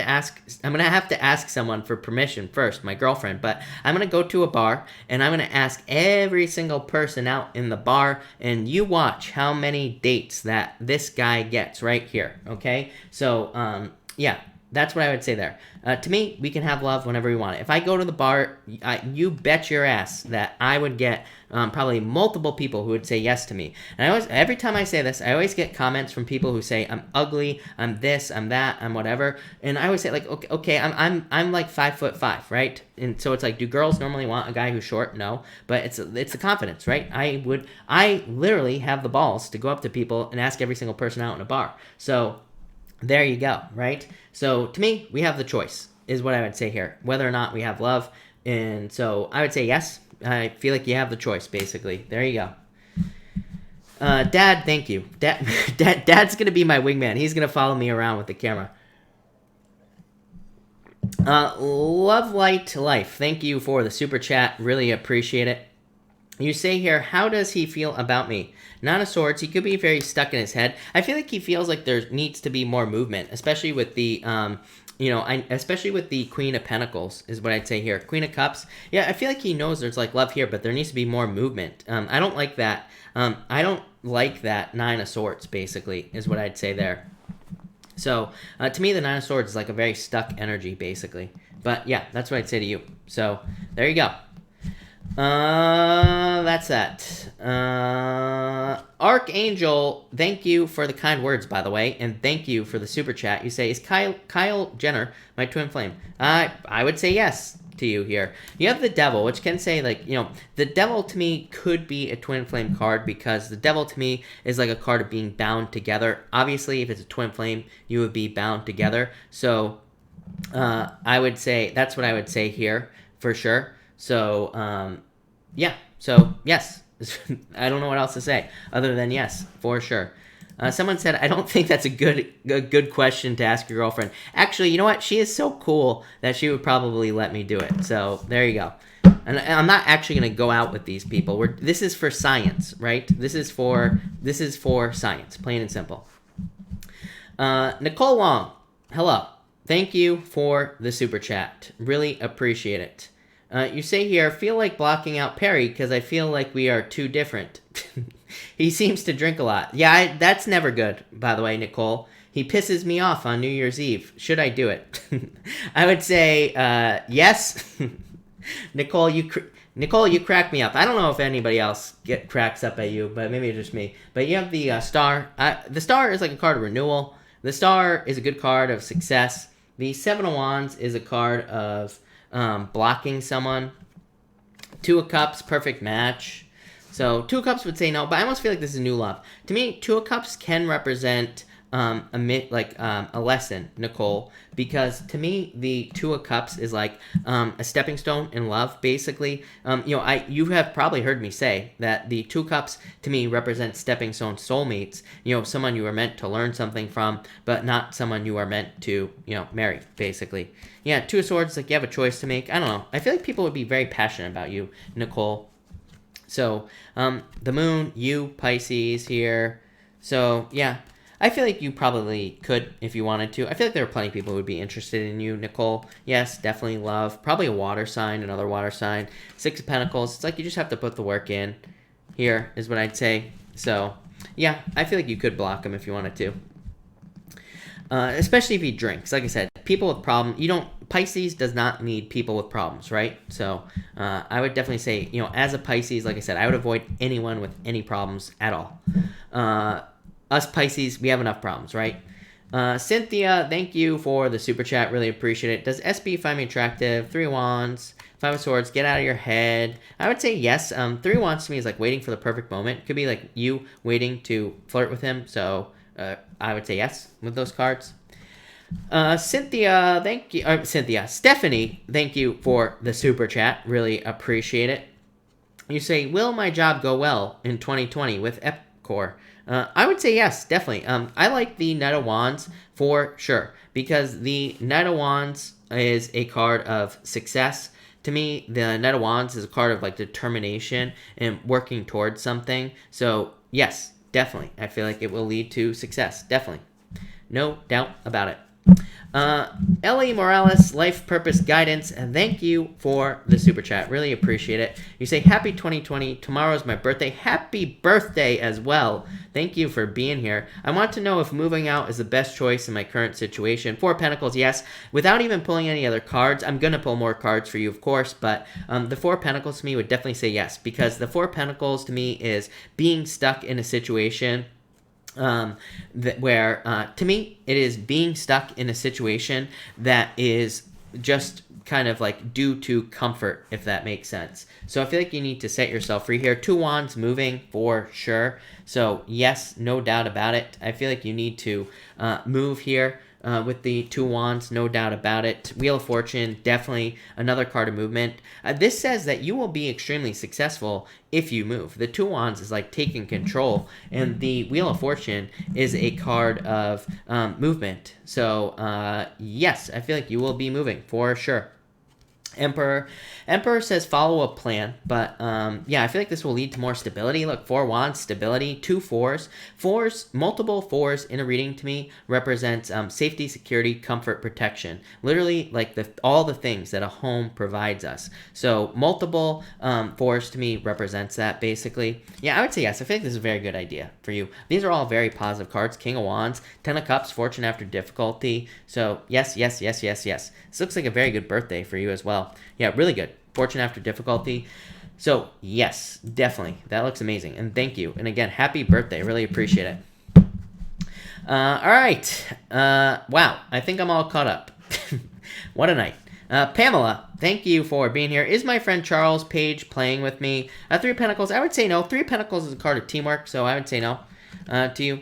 to ask someone for permission first, my girlfriend. But I'm gonna go to a bar and I'm gonna ask every single person out in the bar, and you watch how many dates that this guy gets right here. Okay, so yeah, that's what I would say there. To me, we can have love whenever we want it. If I go to the bar, you bet your ass that I would get probably multiple people who would say yes to me. And every time I say this, I always get comments from people who say I'm ugly, I'm this, I'm that, I'm whatever. And I always say like, okay, I'm like 5'5", right? And so it's like, do girls normally want a guy who's short? No, but it's the confidence, right? I literally have the balls to go up to people and ask every single person out in a bar. So there you go, right? So to me, we have the choice, is what I would say here, whether or not we have love. And so I would say yes. I feel like you have the choice, basically. There you go. Dad, thank you. Dad's going to be my wingman. He's going to follow me around with the camera. Love Light Life, thank you for the super chat. Really appreciate it. You say here, how does he feel about me? Nine of Swords, he could be very stuck in his head. I feel like he feels like there needs to be more movement, especially with the, especially with the Queen of Pentacles, is what I'd say here. Queen of Cups, yeah, I feel like he knows there's like love here, but there needs to be more movement. I don't like that. I don't like that Nine of Swords, basically, is what I'd say there. So, to me, the Nine of Swords is like a very stuck energy, basically. But yeah, that's what I'd say to you. So, there you go. That's that. Archangel, thank you for the kind words, by the way, and thank you for the super chat. You say, is Kyle Jenner my twin flame? I would say yes to you here. You have the Devil, which can say, like, you know, the Devil to me could be a twin flame card, because the Devil to me is like a card of being bound together. Obviously, if it's a twin flame, you would be bound together. So I would say that's what I would say here for sure. So yeah, so yes. I don't know what else to say other than yes, for sure. Someone said, I don't think that's a good question to ask your girlfriend. Actually, you know what? She is so cool that she would probably let me do it. So there you go. And I'm not actually going to go out with these people. This is for science, right? This is for science, plain and simple. Nicole Wong, hello. Thank you for the super chat. Really appreciate it. You say here, feel like blocking out Perry because I feel like we are too different. He seems to drink a lot. Yeah, that's never good, by the way, Nicole. He pisses me off on New Year's Eve. Should I do it? I would say yes. Nicole, you crack me up. I don't know if anybody else cracks up at you, but maybe it's just me. But you have the star. The star is like a card of renewal. The star is a good card of success. The Seven of Wands is a card of blocking someone. Two of Cups, perfect match. So Two of Cups would say no, but I almost feel like this is new love. To me, Two of Cups can represent a lesson, Nicole, because to me the Two of Cups is like a stepping stone in love, basically. You have probably heard me say that the Two of Cups to me represent stepping stone soulmates. Someone you are meant to learn something from, but not someone you are meant to marry, basically. Yeah, Two of Swords, like you have a choice to make. I don't know. I feel like people would be very passionate about you, Nicole. So the Moon, you Pisces here. So yeah. I feel like you probably could if you wanted to. I feel like there are plenty of people who would be interested in you, Nicole. Yes, definitely love. Probably a water sign, another water sign. Six of Pentacles. It's like you just have to put the work in. Here is what I'd say. So, yeah, I feel like you could block him if you wanted to. Especially if he drinks. Like I said, people with problems. Pisces does not need people with problems, right? So, I would definitely say, as a Pisces, like I said, I would avoid anyone with any problems at all. Us Pisces, we have enough problems, right? Cynthia, thank you for the super chat. Really appreciate it. Does SB find me attractive? Three of Wands, Five of Swords, get out of your head. I would say yes. Three of Wands to me is like waiting for the perfect moment. Could be like you waiting to flirt with him. So I would say yes with those cards. Cynthia, thank you. Stephanie, thank you for the super chat. Really appreciate it. You say, will my job go well in 2020 with Epcor? I would say yes, definitely. I like the Knight of Wands for sure, because the Knight of Wands is a card of success. To me, the Knight of Wands is a card of like determination and working towards something. So yes, definitely. I feel like it will lead to success. Definitely. No doubt about it. Ellie Morales, Life Purpose Guidance, and thank you for the super chat. Really appreciate it. You say, happy 2020. Tomorrow's my birthday. Happy birthday as well. Thank you for being here. I want to know if moving out is the best choice in my current situation. Four of Pentacles, yes. Without even pulling any other cards, I'm going to pull more cards for you, of course, but the Four of Pentacles to me would definitely say yes, because the Four of Pentacles to me is being stuck in a situation where to me it is being stuck in a situation that is just kind of like due to comfort, if that makes sense. So I feel like you need to set yourself free here. Two Wands moving for sure. So yes, no doubt about it. I feel like you need to move here. With the Two Wands, no doubt about it. Wheel of Fortune, definitely another card of movement. This says that you will be extremely successful if you move. The Two Wands is like taking control, and the Wheel of Fortune is a card of movement. So, yes, I feel like you will be moving for sure. Emperor says follow a plan, but yeah, I feel like this will lead to more stability. Look, Four Wands, stability, two fours. Multiple fours in a reading to me represents safety, security, comfort, protection. Literally like all the things that a home provides us. So multiple fours to me represents that basically. Yeah, I would say yes. I feel like this is a very good idea for you. These are all very positive cards. King of Wands, Ten of Cups, Fortune after difficulty. So yes. This looks like a very good birthday for you as well. Yeah, really good. Fortune after difficulty. So, yes, definitely. That looks amazing. And thank you. And again, happy birthday. Really appreciate it. All right. Wow. I think I'm all caught up. What a night. Pamela, thank you for being here. Is my friend Charles Page playing with me? Three of Pentacles. I would say no. Three of Pentacles is a card of teamwork, so I would say no to you.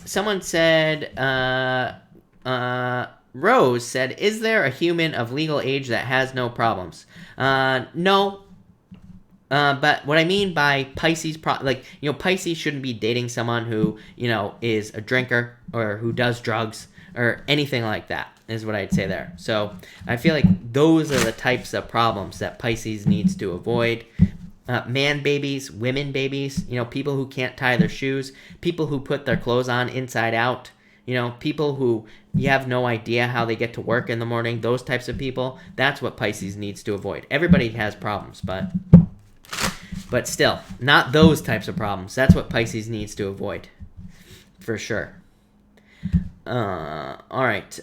Someone said, Rose said, is there a human of legal age that has no problems? No. But what I mean by Pisces, Pisces shouldn't be dating someone who, is a drinker or who does drugs or anything like that, is what I'd say there. So I feel like those are the types of problems that Pisces needs to avoid. Man babies, women babies, people who can't tie their shoes, people who put their clothes on inside out, people who you have no idea how they get to work in the morning, those types of people, that's what Pisces needs to avoid. Everybody has problems, but still, not those types of problems. That's what Pisces needs to avoid, for sure. All right.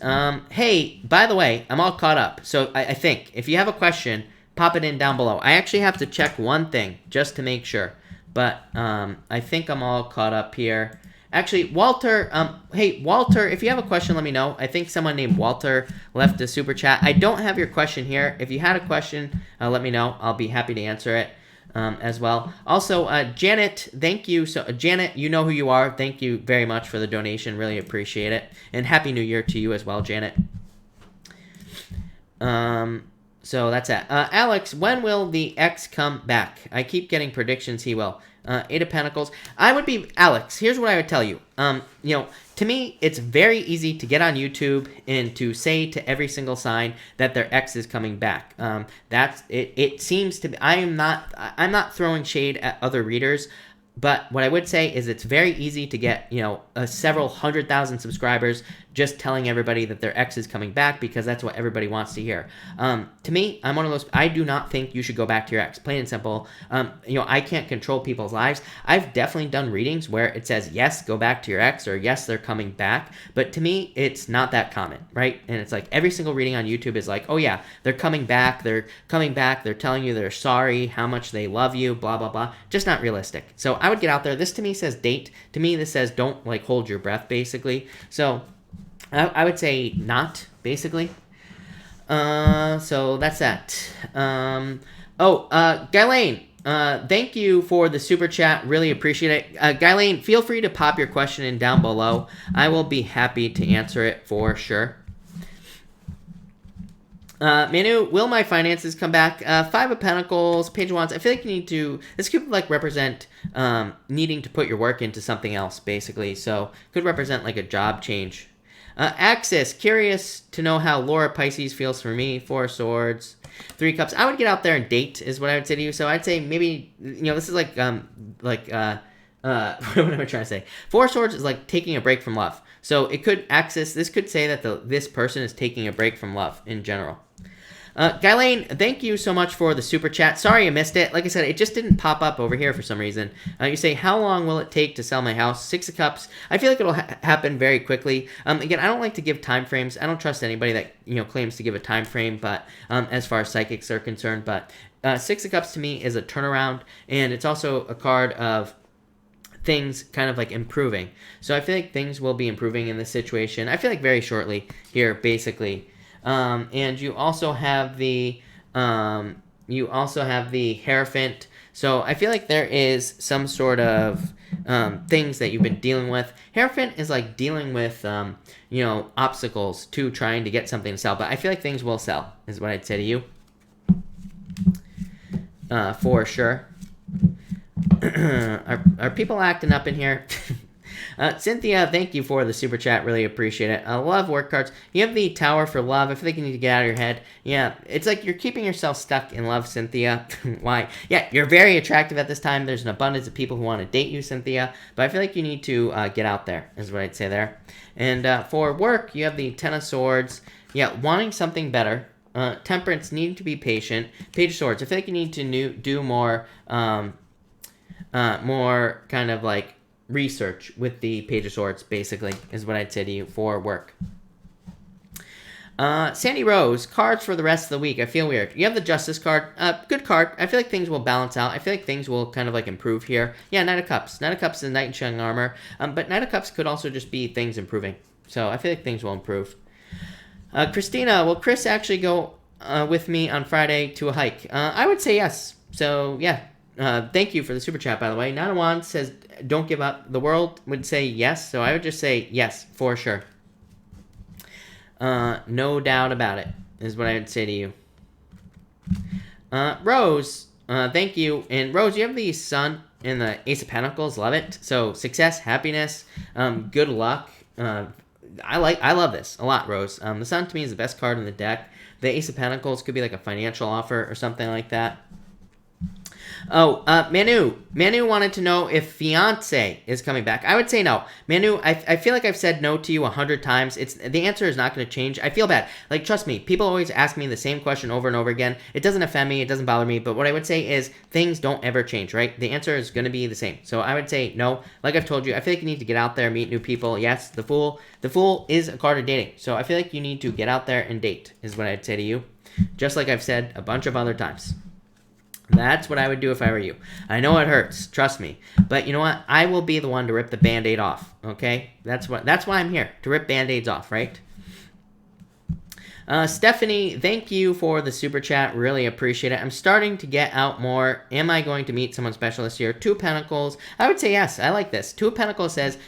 Hey, by the way, I'm all caught up. So I think if you have a question, pop it in down below. I actually have to check one thing just to make sure. But I think I'm all caught up here. Actually, Walter, hey, Walter, if you have a question, let me know. I think someone named Walter left a super chat. I don't have your question here. If you had a question, let me know. I'll be happy to answer it. As well. Also, Janet, thank you. So, Janet, you know who you are. Thank you very much for the donation. Really appreciate it. And Happy New Year to you as well, Janet. So that's it. Alex, when will the ex come back? I keep getting predictions he will. Eight of Pentacles. I would be, Alex, here's what I would tell you. To me, it's very easy to get on YouTube and to say to every single sign that their ex is coming back. That's it. It seems to be. I'm not throwing shade at other readers, but what I would say is it's very easy to get several 100,000 subscribers just telling everybody that their ex is coming back because that's what everybody wants to hear. To me, I'm one of those. I do not think you should go back to your ex. Plain and simple. I can't control people's lives. I've definitely done readings where it says yes, go back to your ex, or yes, they're coming back. But to me, it's not that common, right? And it's like every single reading on YouTube is like, oh yeah, they're coming back. They're coming back. They're telling you they're sorry, how much they love you, blah blah blah. Just not realistic. So I would get out there. This to me says date. To me, this says don't hold your breath, basically. So I would say not, basically. So that's that. Ghislaine, thank you for the super chat. Really appreciate it. Ghislaine, feel free to pop your question in down below. I will be happy to answer it for sure. Minnow, will my finances come back? Five of Pentacles, Page of Wands. I feel like you need to, this could represent needing to put your work into something else, basically. So could represent a job change. Axis, curious to know how Laura Pisces feels for me. Four of Swords, Three of Cups. I would get out there and date is what I would say to you. So I'd say maybe, this is what am I trying to say? Four of Swords is taking a break from love. So it could, Axis, this could say that this person is taking a break from love in general. Ghislaine, thank you so much for the super chat. Sorry I missed it. Like I said, it just didn't pop up over here for some reason. You say, how long will it take to sell my house? Six of Cups. I feel like it'll happen very quickly. Again, I don't like to give time frames. I don't trust anybody that claims to give a time frame, but as far as psychics are concerned. But Six of Cups to me is a turnaround, and it's also a card of things kind of improving. So I feel like things will be improving in this situation. I feel like very shortly here, basically. And you also have the Hierophant. So I feel like there is some sort of things that you've been dealing with. Hierophant is dealing with obstacles to trying to get something to sell. But I feel like things will sell, is what I'd say to you. For sure. Are people acting up in here? Cynthia, thank you for the super chat. Really appreciate it. I love work cards. You have the Tower for love. I feel like you need to get out of your head. Yeah, it's you're keeping yourself stuck in love, Cynthia. Why? Yeah, you're very attractive at this time. There's an abundance of people who want to date you, Cynthia. But I feel like you need to get out there, is what I'd say there. And for work, you have the Ten of Swords. Yeah, wanting something better. Temperance, needing to be patient. Page of Swords. I feel like you need to do more, more kind of research with the Page of Swords, basically, is what I'd say to you for work. Sandy Rose, cards for the rest of the week. I feel weird. You have the Justice card. Good card. I feel like things will balance out. I feel like things will kind of like improve here. Yeah, Knight of Cups. Knight of Cups is Knight in Shining Armor. But Knight of Cups could also just be things improving. So I feel like things will improve. Christina, will Chris actually go with me on Friday to a hike? I would say yes. So yeah. Thank you for the super chat, by the way. Nanawan says, don't give up. The world would say yes. So I would just say yes, for sure. No doubt about it, is what I would say to you. Rose, thank you. And Rose, you have the Sun and the Ace of Pentacles. Love it. So success, happiness, good luck. I love this a lot, Rose. The Sun to me is the best card in the deck. The Ace of Pentacles could be like a financial offer or something like that. Oh, Manu wanted to know if fiance is coming back. I would say no. Manu, I feel like I've said no to you 100 times. The answer is not going to change. I feel bad. Like, trust me, people always ask me the same question over and over again. It doesn't offend me. It doesn't bother me. But what I would say is things don't ever change, right? The answer is going to be the same. So I would say no. Like I've told you, I feel like you need to get out there, meet new people. Yes, the Fool. The Fool is a card of dating. So I feel like you need to get out there and date is what I'd say to you. Just like I've said a bunch of other times. That's what I would do if I were you. I know it hurts, trust me. But you know what? I will be the one to rip the Band-Aid off, okay? That's why I'm here, to rip Band-Aids off, right? Stephanie, thank you for the super chat. Really appreciate it. I'm starting to get out more. Am I going to meet someone special this year? Two of Pentacles. I would say yes. I like this. Two of Pentacles says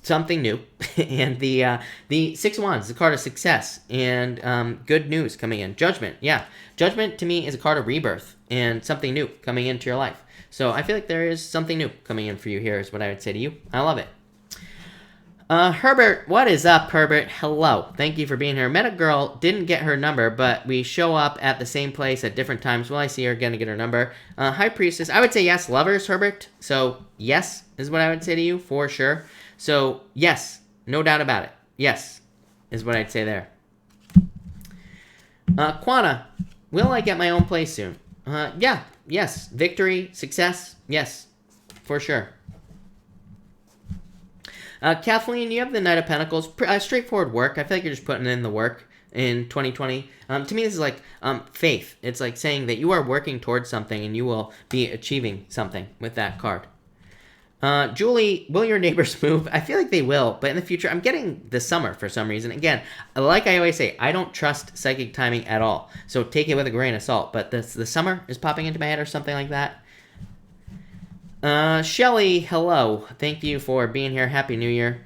something new. And the Six of Wands is a card of success and good news coming in. Judgment, yeah. Judgment to me is a card of rebirth and something new coming into your life. So I feel like there is something new coming in for you here is what I would say to you. I love it. Herbert, what is up, Herbert? Hello. Thank you for being here. Met a girl, didn't get her number, but we show up at the same place at different times. Will I see her again to get her number? High Priestess, I would say yes. Lovers, Herbert. So yes is what I would say to you for sure. So yes, no doubt about it. Yes is what I'd say there. Quana, will I get my own place soon? Yeah, yes. Victory, success, yes, for sure. Kathleen, you have the Knight of Pentacles. Straightforward work. I feel like you're just putting in the work in 2020. To me, this is like faith. It's like saying that you are working towards something and you will be achieving something with that card. Julie, will your neighbors move? I feel like they will, but in the future, I'm getting the summer for some reason. Again, like I always say, I don't trust psychic timing at all, so take it with a grain of salt, but the summer is popping into my head or something like that. Shelly, hello. Thank you for being here. Happy New Year.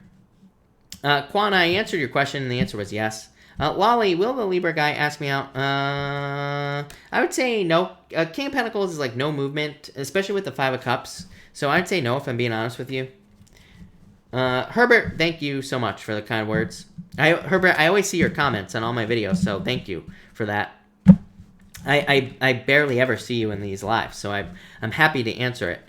Quan, I answered your question, and the answer was yes. Lolly, will the Libra guy ask me out? I would say no. King of Pentacles is like no movement, especially with the Five of Cups. So I'd say no if I'm being honest with you. Herbert, thank you so much for the kind words. Herbert, I always see your comments on all my videos, so thank you for that. I barely ever see you in these lives, so I'm happy to answer it.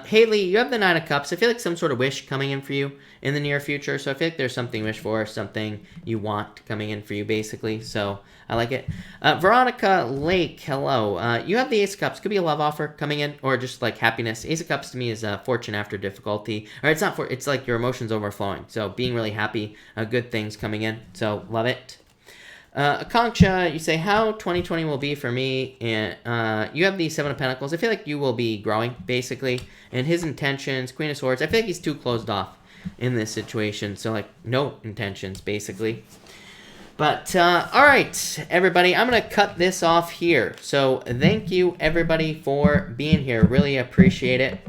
Haley, you have the Nine of Cups. I feel like some sort of wish coming in for you in the near future. So I feel like there's something to wish for, something you want coming in for you, basically. So I like it. Veronica Lake, hello. You have the Ace of Cups. Could be a love offer coming in or just like happiness. Ace of Cups to me is fortune after difficulty. Or it's not it's like your emotions overflowing. So being really happy, good things coming in. So love it. Akanksha, you say how 2020 will be for me, and you have the Seven of Pentacles. I feel like you will be growing, basically, and his intentions, Queen of Swords, I feel like he's too closed off in this situation, so like no intentions, basically. But all right, everybody, I'm gonna cut this off here. So thank you, everybody, for being here. Really appreciate it.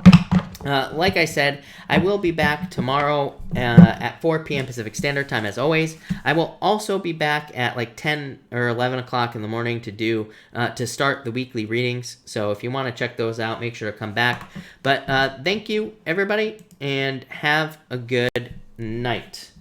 Like I said, I will be back tomorrow at 4 p.m. Pacific Standard Time, as always. I will also be back at like 10 or 11 o'clock in the morning to start the weekly readings. So if you want to check those out, make sure to come back. But thank you, everybody, and have a good night.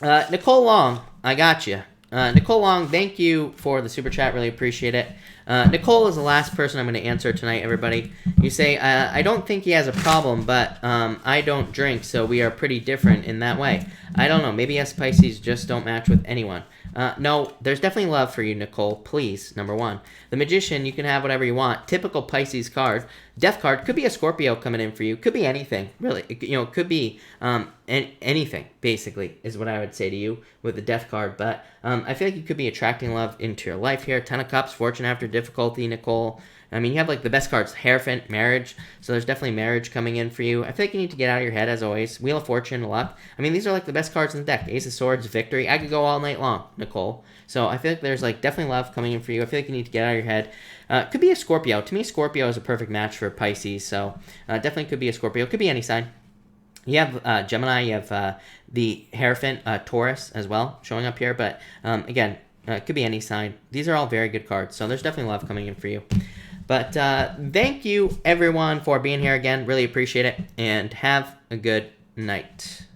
Nicole Long, I got you. Nicole Long, thank you for the super chat. Really appreciate it. Nicole is the last person I'm going to answer tonight, everybody. You say, I don't think he has a problem, but I don't drink, so we are pretty different in that way. I don't know. Maybe us Pisces just don't match with anyone. No, there's definitely love for you, Nicole. Please, number one. The Magician, you can have whatever you want. Typical Pisces card. Death card could be a Scorpio coming in for you. Could be anything, really. It could be anything, basically, is what I would say to you with the Death card. But I feel like you could be attracting love into your life here. Ten of Cups, Fortune after difficulty, Nicole. I mean, you have, like, the best cards, Hierophant, marriage, so there's definitely marriage coming in for you. I feel like you need to get out of your head, as always. Wheel of Fortune, luck. I mean, these are, like, the best cards in the deck. Ace of Swords, victory. I could go all night long, Nicole. So I feel like there's, like, definitely love coming in for you. I feel like you need to get out of your head. Could be a Scorpio. To me, Scorpio is a perfect match for Pisces, so definitely could be a Scorpio. Could be any sign. You have Gemini, you have the Hierophant, Taurus as well, showing up here, but again, it could be any sign. These are all very good cards, so there's definitely love coming in for you. But thank you, everyone, for being here again. Really appreciate it. And have a good night.